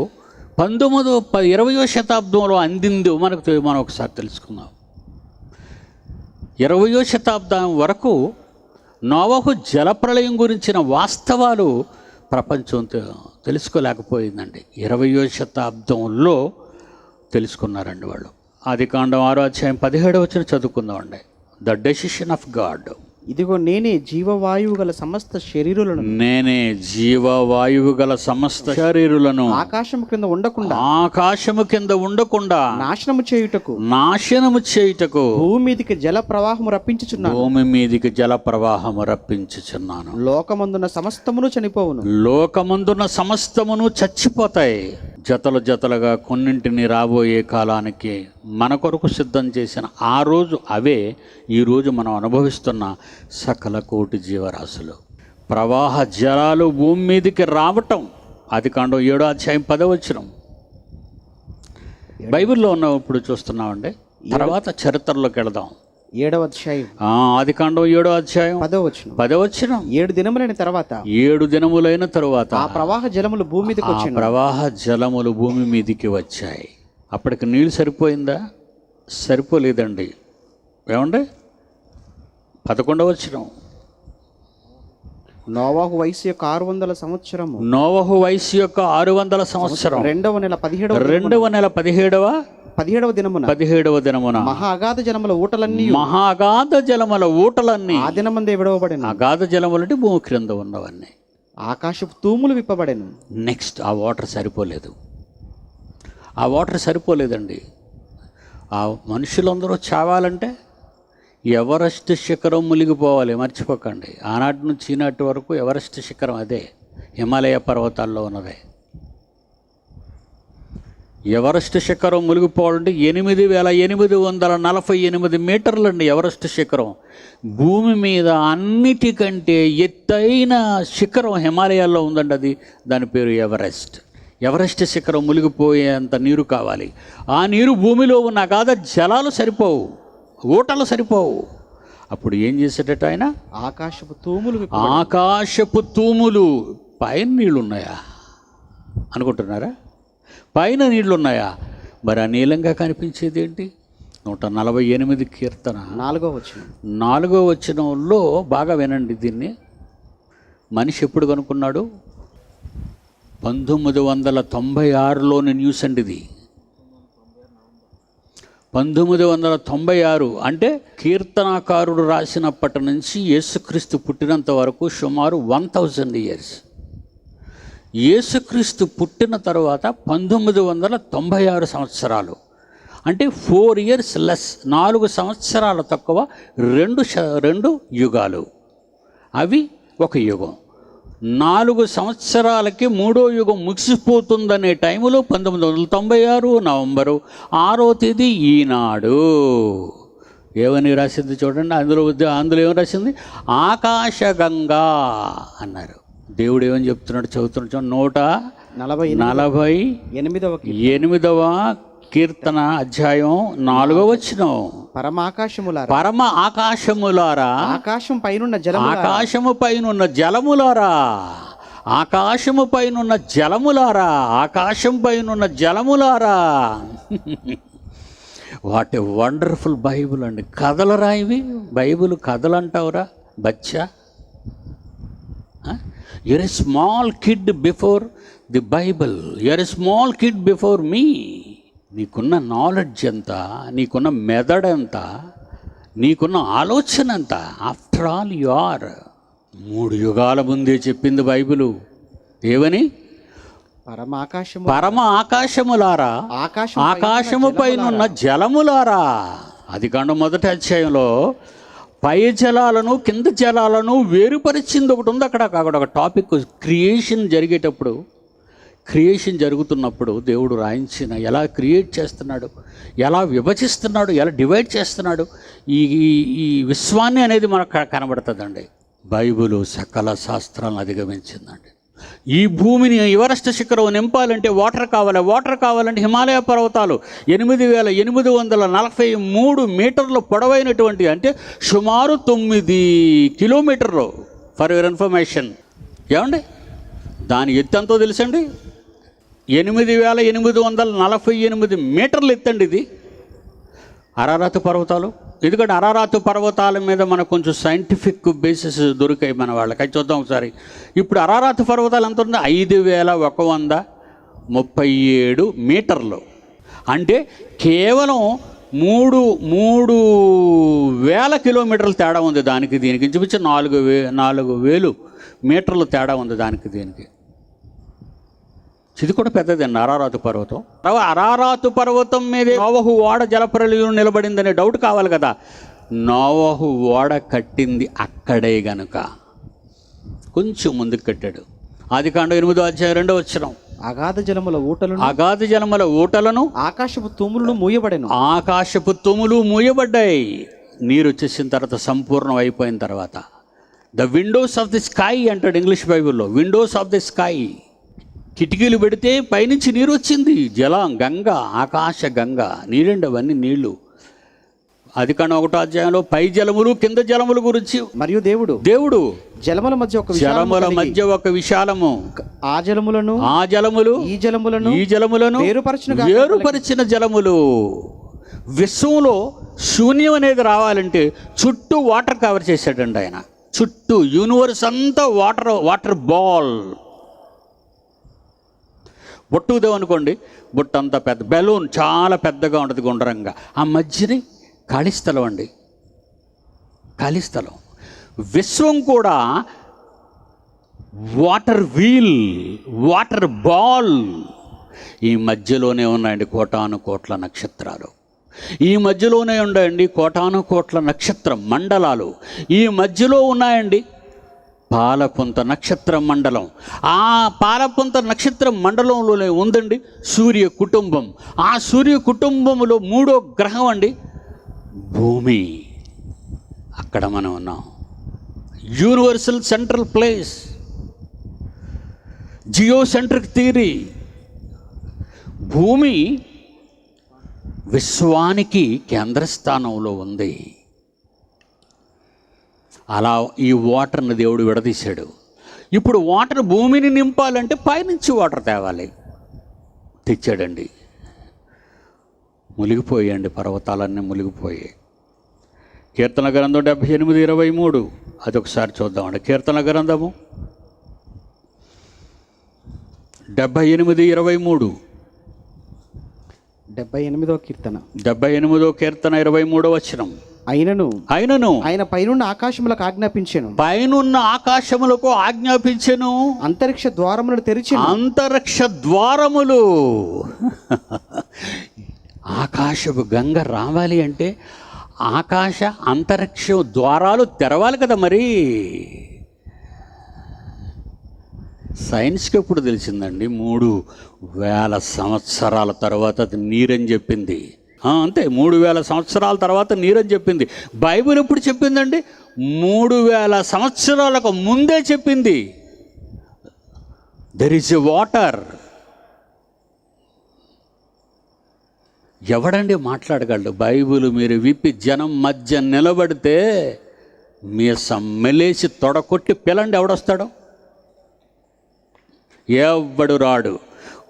20వ శతాబ్దంలో అందిందో మనం ఒకసారి తెలుసుకుందాం. 20వ శతాబ్దం వరకు నోవహు జలప్రళయం గురించిన వాస్తవాలు ప్రపంచం తెలుసుకోలేకపోయిందండి. 20వ శతాబ్దంలో తెలుసుకున్నారండి వాళ్ళు. ఆదికాండం 6వ అధ్యాయం 17వ వచనం చదువుకుందామండి. The decision of God. ఇదిగో నేనే జీవవాయువు గల సమస్త శరీరులను ఆకాశము కింద ఉండకుండా నాశనము చేయుటకు భూమి మీదికి జల ప్రవాహము రప్పించుచున్నాను. లోకమందున సమస్తమును చచ్చిపోతాయి. జతలుగా కొన్నింటిని రాబోయే కాలానికి మన కొరకు సిద్ధం చేసిన ఆ రోజు అవే ఈరోజు మనం అనుభవిస్తున్న సకల కోటి జీవరాశులు. ప్రవాహ జలాలు భూమి మీదకి రావటం ఆదికాండం 7వ అధ్యాయం 10వ వచనం బైబిల్లో ఉన్నప్పుడు చూస్తున్నామండి. తర్వాత చరిత్రలోకి వెళదాం. 7వ అధ్యాయం ఆదికాండం 7వ అధ్యాయం 10వ వచనం 7 దినములైన తరువాత ఆ ప్రవాహ జలములు భూమి మీదకి వచ్చాయి. అప్పటికి నీళ్ళు సరిపోయిందా? సరిపోలేదండి. ఏమండి? 11వ వచనం నోవాహు వయసు యొక్క 600 సంవత్సరము. నోవహు వయసు యొక్క 600 సంవత్సరం 2వ నెల 17వ 2వ నెల 17వ దినమున 17వ దినమున మహా అగాధ జలముల ఊటలన్నీ మహాగాధ జలముల ఊటలన్నీ ఆ దినమందే విడవబడెను. అగాధ జలములు అంటే భూమి క్రింద ఉన్నవన్నీ. ఆకాశపు తూములు విప్పబడెను. నెక్స్ట్ ఆ వాటర్ సరిపోలేదు. ఆ వాటర్ సరిపోలేదండి. ఆ మనుషులందరూ చావాలంటే ఎవరెస్ట్ శిఖరం మునిగిపోవాలి, మర్చిపోకండి. ఆనాటి నుంచి ఈనాటి వరకు ఎవరెస్ట్ శిఖరం అదే, హిమాలయ పర్వతాల్లో ఉన్నదే. ఎవరెస్ట్ శిఖరం మునిగిపోవాలంటే 8,848 మీటర్లండి ఎవరెస్ట్ శిఖరం. భూమి మీద అన్నిటికంటే ఎత్తైన శిఖరం హిమాలయాల్లో ఉందండి, అది దాని పేరు ఎవరెస్ట్. ఎవరెస్ట్ శిఖరం మునిగిపోయేంత నీరు కావాలి. ఆ నీరు భూమిలో ఉన్న అగాధ జలాలు సరిపోవు, ఊటలు సరిపోవు. అప్పుడు ఏం చేసేటట్టు ఆయన? ఆకాశపు తూములు ఆకాశపు తూములు. పైన నీళ్ళు ఉన్నాయా అనుకుంటున్నారా? పైన నీళ్ళు ఉన్నాయా? మరి ఆ నీలంగా కనిపించేది ఏంటి? 148 కీర్తన 4వ వచనంలో బాగా వినండి దీన్ని. మనిషి ఎప్పుడు కనుక్కున్నాడు? 1996లోని న్యూస్ అండి ఇది. 1996 అంటే కీర్తనాకారుడు రాసినప్పటి నుంచి యేసుక్రీస్తు పుట్టినంత వరకు సుమారు 1000 ఇయర్స్. యేసుక్రీస్తు పుట్టిన తర్వాత 1996 సంవత్సరాలు అంటే 4 ఇయర్స్ లెస్, 4 సంవత్సరాల తక్కువ, 2 యుగాలు. అవి ఒక యుగం. 4 సంవత్సరాలకి 3వ యుగం ముగిసిపోతుందనే టైంలో 1996 నవంబరు 6వ తేదీ ఈనాడు ఏమని రాసింది చూడండి. అందులో ఏమని రాసింది? ఆకాశగంగా అన్నారు. దేవుడు ఏమని చెప్తున్నాడు? చదువుతున్నాడు. 148వ కీర్తన అధ్యాయం 4వ వచనం. పరమ ఆకాశములారా, ఆకాశము పైనున్న జలములారా, ఆకాశము పైనున్న జలములారా. వాట్ ఏ వండర్ఫుల్ బైబుల్ అండి. కథలరా ఇవి? బైబుల్ కథలు అంటావురా బచ్చా? You're a small kid before the Bible. You're a small kid before me. నీకున్న నాలెడ్జ్ ఎంత, నీకున్న మెథడ్ ఎంత, నీకున్న ఆలోచన ఎంత? After all you are. 3 యుగాల ముందే చెప్పింది బైబిలు. ఏమని? పరమ ఆకాశములారా, ఆకాశము పైనున్న జలములారా. ఆదికాండం 1వ అధ్యాయంలో పై జలాలను కింద జలాలను వేరుపరిచింది ఒకటి ఉంది. అక్కడ ఒక టాపిక్ క్రియేషన్ జరిగేటప్పుడు, క్రియేషన్ జరుగుతున్నప్పుడు దేవుడు రాయించిన ఎలా క్రియేట్ చేస్తున్నాడు, ఎలా విభజిస్తున్నాడు, ఎలా డివైడ్ చేస్తున్నాడు ఈ విశ్వాన్ని అనేది మనకు కనబడుతుందండి. బైబిలు సకల శాస్త్రాలను అధిగమించిందండి. ఈ భూమిని ఎవరెస్ట్ శిఖరం నింపాలంటే వాటర్ కావాలంటే హిమాలయ పర్వతాలు 8,843 మీటర్ల పొడవైనటువంటి, అంటే సుమారు 9 కిలోమీటర్లు. For your information. ఏమండి దాని ఎత్తు ఎంతో తెలుసండి? 8,848 మీటర్లు ఎత్తండి ఇది. అరారాతు పర్వతాలు. ఎందుకంటే అరారాతు పర్వతాల మీద మనకు కొంచెం సైంటిఫిక్ బేసిస్ దొరికాయి మన వాళ్ళకి. అది చూద్దాం ఒకసారి. ఇప్పుడు అరారాతు పర్వతాలు ఎంత ఉంది? 5,137 మీటర్లు. అంటే కేవలం 3,000 కిలోమీటర్లు తేడా ఉంది దానికి దీనికి. ఇంచుమించు 4,000 మీటర్లు తేడా ఉంది దానికి దీనికి. ఇది కూడా పెద్దదండి అరారాతు పర్వతం. అరారాతు పర్వతం మీదే నోవహు ఓడ జలప్రలయం నిలబడిందనే డౌట్ కావాలి కదా. నోవహు ఓడ కట్టింది అక్కడే గనుక కొంచెం ముందుకు కట్టాడు. ఆదికాండం 8వ అధ్యాయం 2వ వచనం. అగాధ జలముల ఊటలను ఆకాశపు తూములు మూయబడ్డాయి. నీరు వచ్చేసిన తర్వాత, సంపూర్ణం అయిపోయిన తర్వాత, the Windows of the sky అంటాడు ఇంగ్లీష్ బైబిల్లో. Windows of the sky. కిటికీలు పెడితే పైనుంచి నీరు వచ్చింది. జలం, గంగ, ఆకాశ గంగ, నీరండి అవన్నీ నీళ్లు. ఆదికాండం 1వ అధ్యాయంలో పై జలములు కింద జలముల గురించి మరియు దేవుడు జలముల మధ్య ఒక విశాలము, ఆ జలములు ఈ జలములను వేరుపరిచిన జలములు. విశ్వంలో శూన్యం అనేది రావాలంటే చుట్టూ వాటర్ కవర్ చేశాడండి ఆయన. చుట్టూ యూనివర్స్ అంతా వాటర్ బాల్. బొట్టుదేవు అనుకోండి, బుట్ట అంతా పెద్ద బెలూన్ చాలా పెద్దగా ఉంటుంది గుండ్రంగా, ఆ మధ్యని ఖాళీ స్థలం అండి, ఖాళీ స్థలం. విశ్వం కూడా వాటర్ వీల్, వాటర్ బాల్. ఈ మధ్యలోనే ఉన్నాయండి కోటాను కోట్ల నక్షత్రాలు, ఈ మధ్యలోనే ఉన్నాయండి కోటాను కోట్ల నక్షత్ర మండలాలు, ఈ మధ్యలో ఉన్నాయండి పాలపుంత నక్షత్ర మండలం. ఆ పాలపుంత నక్షత్ర మండలంలోనే ఉందండి సూర్య కుటుంబం. ఆ సూర్య కుటుంబంలో 3వ గ్రహం అండి భూమి. అక్కడ మనం ఉన్నాం. Universal central place, geocentric theory. భూమి విశ్వానికి కేంద్రస్థానంలో ఉంది. అలా ఈ వాటర్ని దేవుడు విడదీశాడు. ఇప్పుడు వాటర్ భూమిని నింపాలంటే పైనుంచి వాటర్ తేవాలి. తెచ్చాడండి. మునిగిపోయాయండి, పర్వతాలన్నీ మునిగిపోయాయి. కీర్తన గ్రంథం 78:23 అదొకసారి చూద్దామండి. కీర్తన గ్రంథము 78:23. 78వ కీర్తన 78వ కీర్తన 23వ వచనం. అయినను ఆయన పైనున్న ఆకాశములకు ఆజ్ఞాపించెను, పైనున్న ఆకాశములకు ఆజ్ఞాపించెను, అంతరిక్ష ద్వారములను తెరిచెను. అంతరిక్ష ద్వారములు. ఆకాశపు గంగ రావాలి అంటే ఆకాశ అంతరిక్ష ద్వారాలు తెరవాలి కదా. మరి సైన్స్కి ఎప్పుడు తెలిసిందండి? 3000 సంవత్సరాల తర్వాత అది నీరని చెప్పింది. అంతే, 3000 సంవత్సరాల తర్వాత నీరని చెప్పింది. బైబిల్ ఎప్పుడు చెప్పిందండి? 3000 సంవత్సరాలకు ముందే చెప్పింది. There is a water. ఎవడండి మాట్లాడగలడు? బైబిల్ మీరు విప్పి జనం మధ్య నిలబడితే మీసం మెలేసి తొడకొట్టి పిల్లండి. ఎవడొస్తాడో? ఎవడు రాడు.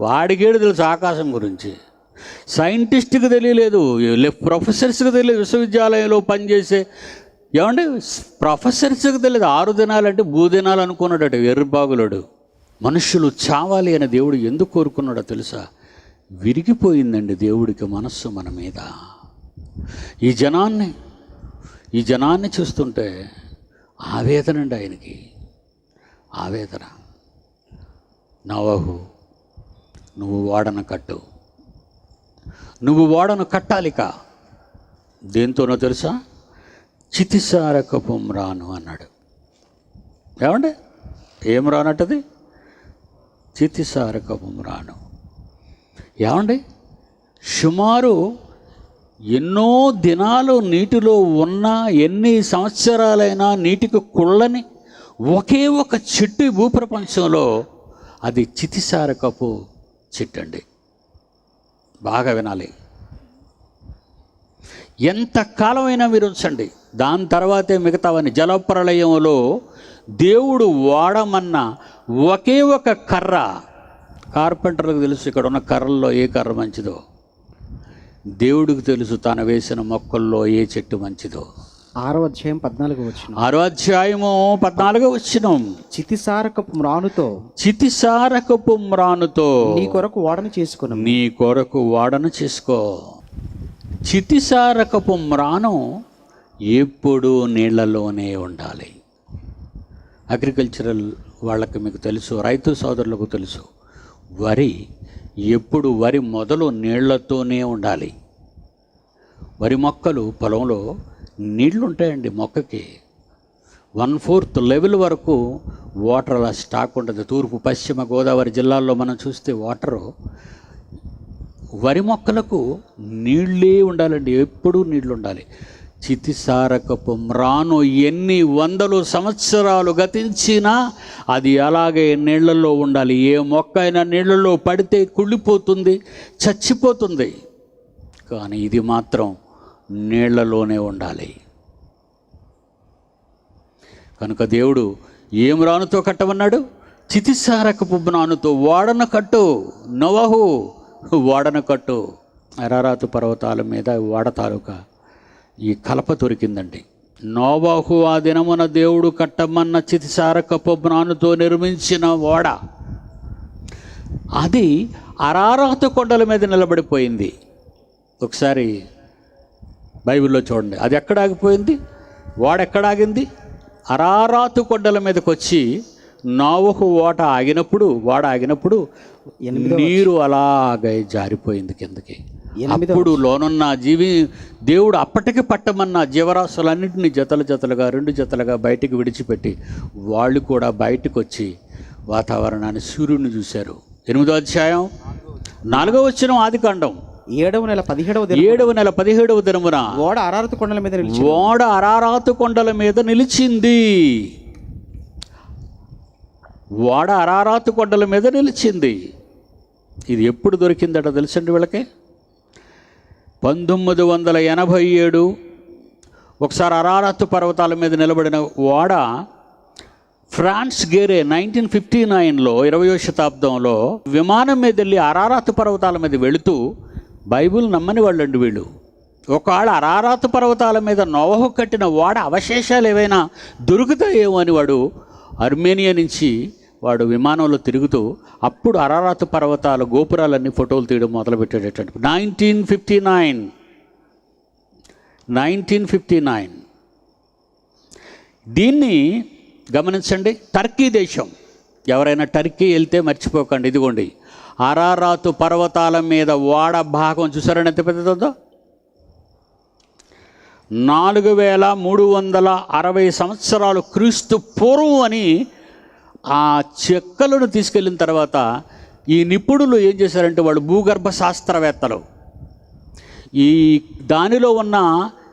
వాడికేడు తెలుసు ఆకాశం గురించి. సైంటిస్ట్కి తెలియలేదు, ప్రొఫెసర్స్కి తెలియదు, విశ్వవిద్యాలయంలో పనిచేసే ఏమంటే ప్రొఫెసర్స్కి తెలియదు. 6 దినాలంటే భూదినాలు అనుకున్నాడట ఎర్రబాగులోడు. మనుషులు చావాలి అని దేవుడు ఎందుకు కోరుకున్నాడో తెలుసా? విరిగిపోయిందండి దేవుడికి మనస్సు మన మీద. ఈ జనాన్ని చూస్తుంటే ఆవేదన అండి ఆయనకి, ఆవేదన. నోవహు, నువ్వు ఓడను కట్టు, నువ్వు ఓడను కట్టాలిక. దేంతోనో తెలుసా? చితిసారకపు మ్రాను అన్నాడు. ఏమండి? ఏం రానట్టది? చితిసారకపు మ్రాను. ఏమండి? సుమారు ఎన్నో దినాలు నీటిలో ఉన్నా, ఎన్ని సంవత్సరాలైనా నీటికి కుళ్ళని ఒకే ఒక చెట్టు భూప్రపంచంలో, అది చితిసారకపు చెట్టు అండి. బాగా వినాలి. ఎంత కాలమైనా మీరు ఉంచండి, దాని తర్వాతే మిగతావని. జలప్రళయంలో దేవుడు వాడమన్న ఒకే ఒక కర్ర, కార్పెంటర్లకు తెలుసు ఇక్కడ ఉన్న కర్రల్లో ఏ కర్ర మంచిదో. దేవుడికి తెలుసు తాను వేసిన మొక్కల్లో ఏ చెట్టు మంచిదో. 6వ అధ్యాయం 14వ వచనం. 6వ అధ్యాయము 14వ వచనం. చితిసారకపు మ్రానుతో, చితిసారకపు మ్రానుతో నీ కొరకు వాడను చేసుకును, నీ కొరకు వాడను చేసుకో. చితిసారకపు మ్రాను ఎప్పుడూ నీళ్లలోనే ఉండాలి. అగ్రికల్చరల్ వాళ్ళకి మీకు తెలుసు, రైతు సోదరులకు తెలుసు, వరి మొదలు నీళ్లతోనే ఉండాలి. వరి మొక్కలు పొలంలో నీళ్లు ఉంటాయండి. మొక్కకి 1/4 లెవెల్ వరకు వాటర్ అలా స్టాక్ ఉంటుంది. తూర్పు పశ్చిమ గోదావరి జిల్లాల్లో మనం చూస్తే వాటరు, వరి మొక్కలకు నీళ్ళే ఉండాలండి, ఎప్పుడూ నీళ్ళు ఉండాలి. చితిసారకపు మ్రాను ఎన్ని 100 సంవత్సరాలు గతించినా అది అలాగే నీళ్లలో ఉండాలి. ఏ మొక్క అయినా నీళ్లలో పడితే కుళ్ళిపోతుంది, చచ్చిపోతుంది. కానీ ఇది మాత్రం నీళ్లలోనే ఉండాలి. కనుక దేవుడు ఏం మ్రానుతో కట్టమన్నాడు? చితిసారకపు మ్రానుతో ఓడను కట్టు. నోవహు, ఓడను కట్టు. అరారాతు పర్వతాల మీద ఓడ తాలూకా ఈ కలప దొరికిందండి. నోవహు ఆ దినమున దేవుడు కట్టమన్న చితిసారకపు మ్రానుతో నిర్మించిన ఓడ అది అరారాతు కొండల మీద నిలబడిపోయింది. ఒకసారి బైబిల్లో చూడండి, అది ఎక్కడ ఆగిపోయింది? ఓడ ఎక్కడ ఆగింది? అరారాతు కొండల మీదకి వచ్చి నోవహు ఓడ ఆగినప్పుడు నీరు అలాగే జారిపోయింది కిందకి. అప్పుడు లోనున్న దేవుడు అప్పటికి పట్టమన్న జీవరాశులన్నింటినీ జతలుగా 2 జతలుగా బయటికి విడిచిపెట్టి వాళ్ళు కూడా బయటకు వచ్చి వాతావరణాన్ని, సూర్యుడిని చూశారు. 8వ అధ్యాయం 4వ వచనం, ఆదికాండం 7వ నెల 17వ దినమున ఓడ అరారతు కొండల మీద నిలిచింది. ఓడ అరారాతు కొండల మీద నిలిచింది. ఓడ అరారాతు కొండల మీద నిలిచింది. ఇది ఎప్పుడు దొరికిందట తెలుసండి వీళ్ళకి? 1987 ఒకసారి అరారాతు పర్వతాల మీద నిలబడిన ఓడ ఫ్రాన్స్ గేరే 1959లో 20వ శతాబ్దంలో విమానం మీద వెళ్ళి అరారాతు పర్వతాల మీద వెళుతూ, బైబిల్ నమ్మని వాళ్ళండి వీళ్ళు, ఒకవేళ అరారాతు పర్వతాల మీద నోవహు కట్టిన ఓడ అవశేషాలు ఏవైనా దొరుకుతాయేమో అని వాడు అర్మేనియా నుంచి వాడు విమానంలో తిరుగుతూ అప్పుడు అరారాతు పర్వతాల గోపురాలన్నీ ఫోటోలు తీయడం మొదలుపెట్టేటటువంటి 1959 దీన్ని గమనించండి. టర్కీ దేశం, ఎవరైనా టర్కీ వెళ్తే మర్చిపోకండి, ఇదిగోండి అరారాతు పర్వతాల మీద ఓడ భాగం చూసారండి ఎంత పెద్దదో. 4360 సంవత్సరాలు క్రీస్తు పూర్వం అని ఆ చెక్కలను తీసుకెళ్ళిన తర్వాత ఈ నిపుణులు ఏం చేశారంటే, వాళ్ళు భూగర్భ శాస్త్రవేత్తలు ఈ దానిలో ఉన్న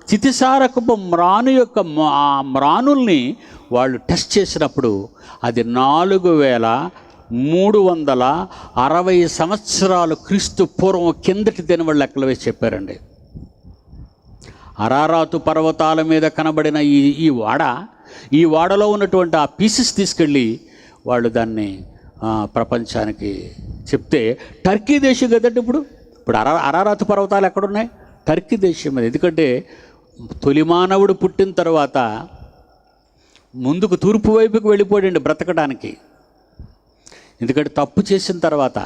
చితిసారకపు మ్రాను యొక్క మ్రానుల్ని వాళ్ళు టెస్ట్ చేసినప్పుడు అది 4360 సంవత్సరాలు క్రీస్తు పూర్వం కిందటి దిన వాళ్ళు లెక్కలు వేసి చెప్పారండి. అరారాతు పర్వతాల మీద కనబడిన ఈ ఓడలో ఉన్నటువంటి ఆ పీసెస్ తీసుకెళ్ళి వాళ్ళు దాన్ని ప్రపంచానికి చెప్తే, టర్కీ దేశం కదండి ఇప్పుడు అరారాతు పర్వతాలు ఎక్కడున్నాయి? టర్కీ దేశం మీద. ఎందుకంటే తొలి మానవుడు పుట్టిన తర్వాత ముందుకు తూర్పు వైపుకి వెళ్ళిపోయాడండి బ్రతకడానికి. ఎందుకంటే తప్పు చేసిన తర్వాత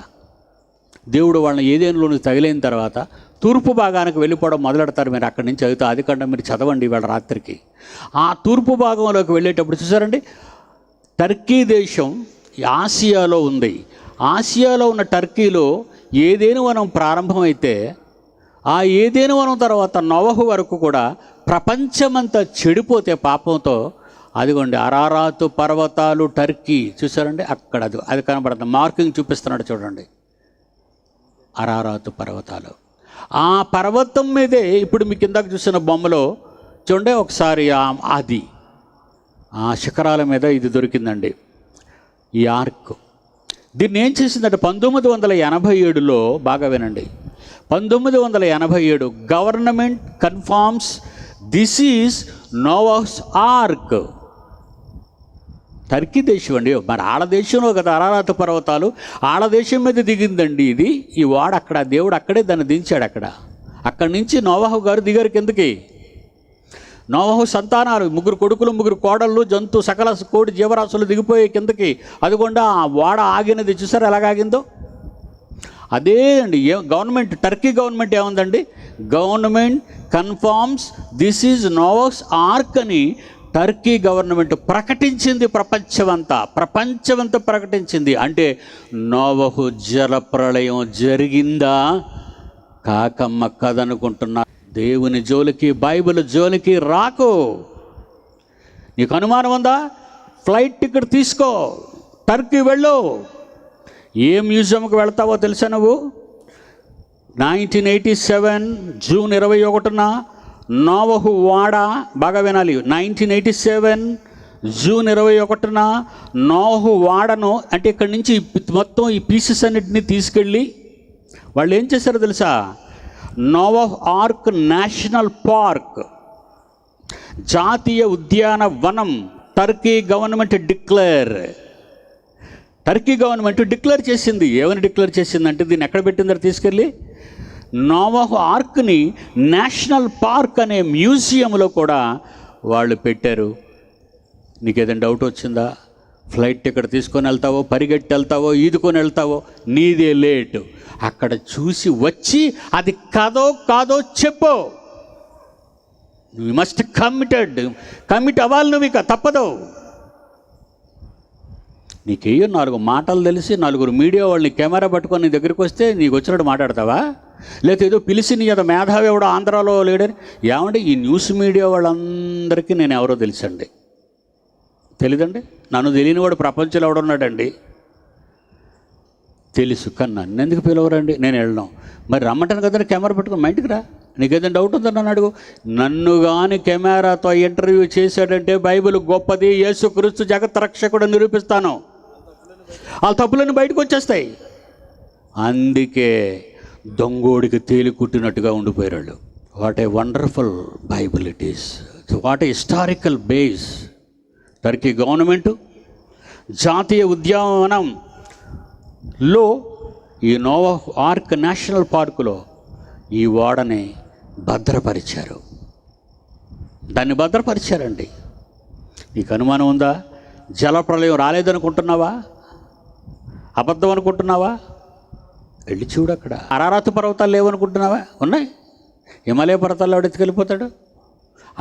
దేవుడు వాళ్ళని ఏదేనులోని తగిలిన తర్వాత తూర్పు భాగానికి వెళ్ళిపోవడం మొదలెడతారు. మీరు అక్కడి నుంచి చదివితే ఆదికాండం మీరు చదవండి వాళ్ళ రాత్రికి. ఆ తూర్పు భాగంలోకి వెళ్ళేటప్పుడు చూసారండి, టర్కీ దేశం ఆసియాలో ఉంది. ఆసియాలో ఉన్న టర్కీలో ఏదేను వనం ప్రారంభమైతే ఆ ఏదేను వనం తర్వాత నోవహు వరకు కూడా ప్రపంచమంతా చెడిపోతే పాపంతో, అదిగోండి అరారాతు పర్వతాలు టర్కీ చూసారండి, అక్కడ అది కనబడుతుంది. మార్కింగ్ చూపిస్తున్నాడు చూడండి, అరారాతు పర్వతాలు. ఆ పర్వతం మీదే ఇప్పుడు మీకు ఇందాక చూసిన బొమ్మలో చూడండి ఒకసారి అది ఆ శిఖరాల మీద ఇది దొరికిందండి, ఈ ఆర్క్. దీన్ని ఏం చేసిందంటే 1987లో, బాగా వినండి, 1987 government confirms this is Noah's ark. Turkey దేశం అండి, మరి ఆడదేశంలో కదా అరారాతు పర్వతాలు, ఆడదేశం మీద దిగిందండి ఇది. ఈ ఓడ అక్కడ దేవుడు అక్కడే దాన్ని దించాడు. అక్కడి నుంచి నోవాహు గారు దిగారు కిందకి. నోవహు సంతానాలు 3 కొడుకులు 3 కోడళ్ళు, జంతు సకల కోడి జీవరాశులు దిగిపోయే కిందకి. అదిగోండా ఆ ఓడ ఆగినది చూసారు ఎలాగాగిందో. అదే అండి గవర్నమెంట్, టర్కీ గవర్నమెంట్ ఏముందండి, government confirms this is Noah's ark అని టర్కీ గవర్నమెంట్ ప్రకటించింది. ప్రపంచమంతా ప్రకటించింది. అంటే నోవహు జల ప్రళయం జరిగిందా కాకమ్మ కదనుకుంటున్నా. దేవుని జోలికి, బైబిల్ జోలికి రాకు. నీకు అనుమానం ఉందా? ఫ్లైట్ టికెట్ తీసుకో, టర్కీ వెళ్ళు. ఏ మ్యూజియంకి వెళ్తావో తెలుసా నువ్వు? 1987 జూన్ 21న నోవహు ఓడ, బాగా వినాలి, 1987 జూన్ 21న నోవహు ఓడను, అంటే ఇక్కడి నుంచి మొత్తం ఈ పీసెస్ అన్నిటినీ తీసుకెళ్ళి వాళ్ళు ఏం చేశారో తెలుసా? నోవహ్ ఆర్క్ నేషనల్ పార్క్, జాతీయ ఉద్యానవనం టర్కీ గవర్నమెంట్ డిక్లేర్ చేసింది. ఏమని డిక్లేర్ చేసిందంటే, దీన్ని ఎక్కడ పెట్టిందో తీసుకెళ్ళి నోవహ్ ఆర్క్ని నేషనల్ పార్క్ అనే మ్యూజియంలో కూడా వాళ్ళు పెట్టారు. నీకేదైనా డౌట్ వచ్చిందా? ఫ్లైట్ టికెట్ తీసుకొని వెళ్తావో, పరిగెట్టి వెళ్తావో, ఈదుకొని వెళ్తావో, నీదే లేటు. అక్కడ చూసి వచ్చి అది కాదో చెప్పు. యు మస్ట్ కమిట్ అవ్వాలి నువ్వు, ఇక తప్పదు. నీకేయో 4 మాటలు తెలిసి 4 మీడియా వాళ్ళని కెమెరా పట్టుకొని నీ దగ్గరికి వస్తే నీకు వచ్చినట్టు మాట్లాడతావా? లేకపోతే ఏదో పిలిచి నీ ఏదో మేధావి ఎవడో ఆంధ్రాలో లేడని. ఏమంటే ఈ న్యూస్ మీడియా వాళ్ళందరికీ నేను ఎవరో తెలుసండి. తెలీదండి? నన్ను తెలియని వాడు ప్రపంచంలో ఎవడున్నాడండి? తెలుసు, కానీ నన్ను ఎందుకు పిలవరండి? నేను వెళ్ళను. మరి రమ్మంటాను కదా, కెమెరా పెట్టుకుని మా ఇంటికి రా. నీకేదైనా డౌట్ ఉందని నన్ను అడుగు. నన్ను కానీ కెమెరాతో ఇంటర్వ్యూ చేశాడంటే బైబిల్ గొప్పది, యేసుక్రీస్తు జగత్ రక్షకుడు నిరూపిస్తాను. వాళ్ళ తప్పులన్నీ బయటకు వచ్చేస్తాయి. అందుకే దొంగోడికి తేలి కుట్టినట్టుగా ఉండిపోయారు. What a wonderful Bible it is. What a historical base. Turkey government జాతీయ ఉద్యానవనంలో ఈ నోవా ఆర్క్ నేషనల్ పార్కులో ఈ ఓడని భద్రపరిచారు. దాన్ని భద్రపరిచారండి. నీకు అనుమానం ఉందా? జలప్రలయం రాలేదనుకుంటున్నావా? అబద్ధం అనుకుంటున్నావా? వెళ్ళి చూడు. అక్కడ అరారాతు పర్వతాలు లేవనుకుంటున్నావా? ఉన్నాయి. హిమాలయ పర్వతాల్లో ఎవరు ఎత్తుకెళ్ళిపోతాడు?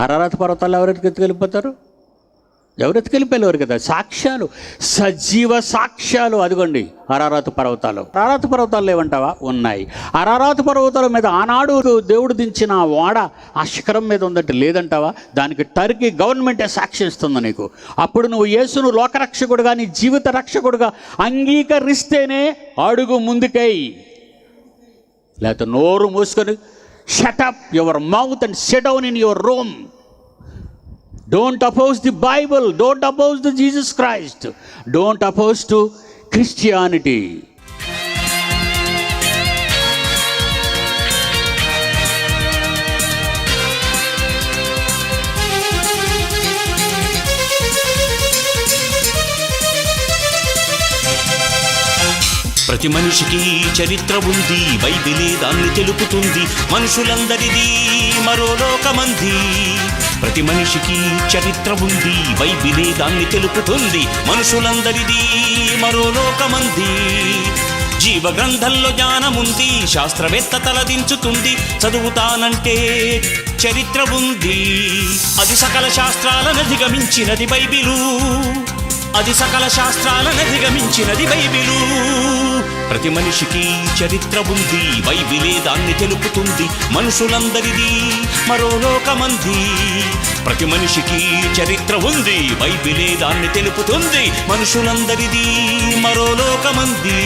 అరారాతు పర్వతాల్లో ఎవరు ఎత్తుకెళ్ళిపోతారు? ఎవరు ఎత్తుకెళ్ళిపోయారు కదా? సాక్ష్యాలు, సజీవ సాక్ష్యాలు. అదిగోండి అరారాతు పర్వతాలు. అరారాతు పర్వతాలు లేవంటావా? ఉన్నాయి. అరారాతు పర్వతాల మీద ఆనాడు దేవుడు దించిన ఓడ ఆ శిఖరం మీద ఉందంటే లేదంటావా? దానికి టర్కీ గవర్నమెంటే సాక్ష్యం ఇస్తుంది నీకు. అప్పుడు నువ్వు యేసును లోకరక్షకుడుగా, నీ జీవిత రక్షకుడుగా అంగీకరిస్తేనే అడుగు ముందుకై. లేకపోతే నోరు మూసుకొని shut up your mouth and SIT down in your room. Don't oppose the Bible. Don't oppose the Jesus Christ. Don't oppose to Christianity. ప్రతి మనిషికి చరిత్ర ఉంది, బైబిలే దాన్ని తెలుపుతుంది. మనుషులందరిది మరో లోకమంది. ప్రతి మనిషికి చరిత్ర ఉంది, బైబిలే దాన్ని తెలుపుతుంది. మనుషులందరిది మరో లోకమంది. జీవ గ్రంథంలో జ్ఞానముంది, శాస్త్రవేత్త తలదించుతుంది. చదువుతానంటే చరిత్ర ఉంది. అది సకల శాస్త్రాలను అధిగమించినది బైబిలు. అది సకల శాస్త్రాలను అధిగమించినది బైబిలు. ప్రతి మనిషికి చరిత్ర ఉంది, బైబిలే దాన్ని తెలుపుతుంది. మనుషులందరిది మరో లోకమంది. ప్రతి మనిషికి చరిత్ర ఉంది, బైబిలే దాన్ని తెలుపుతుంది. మనుషులందరిది మరో లోకమంది.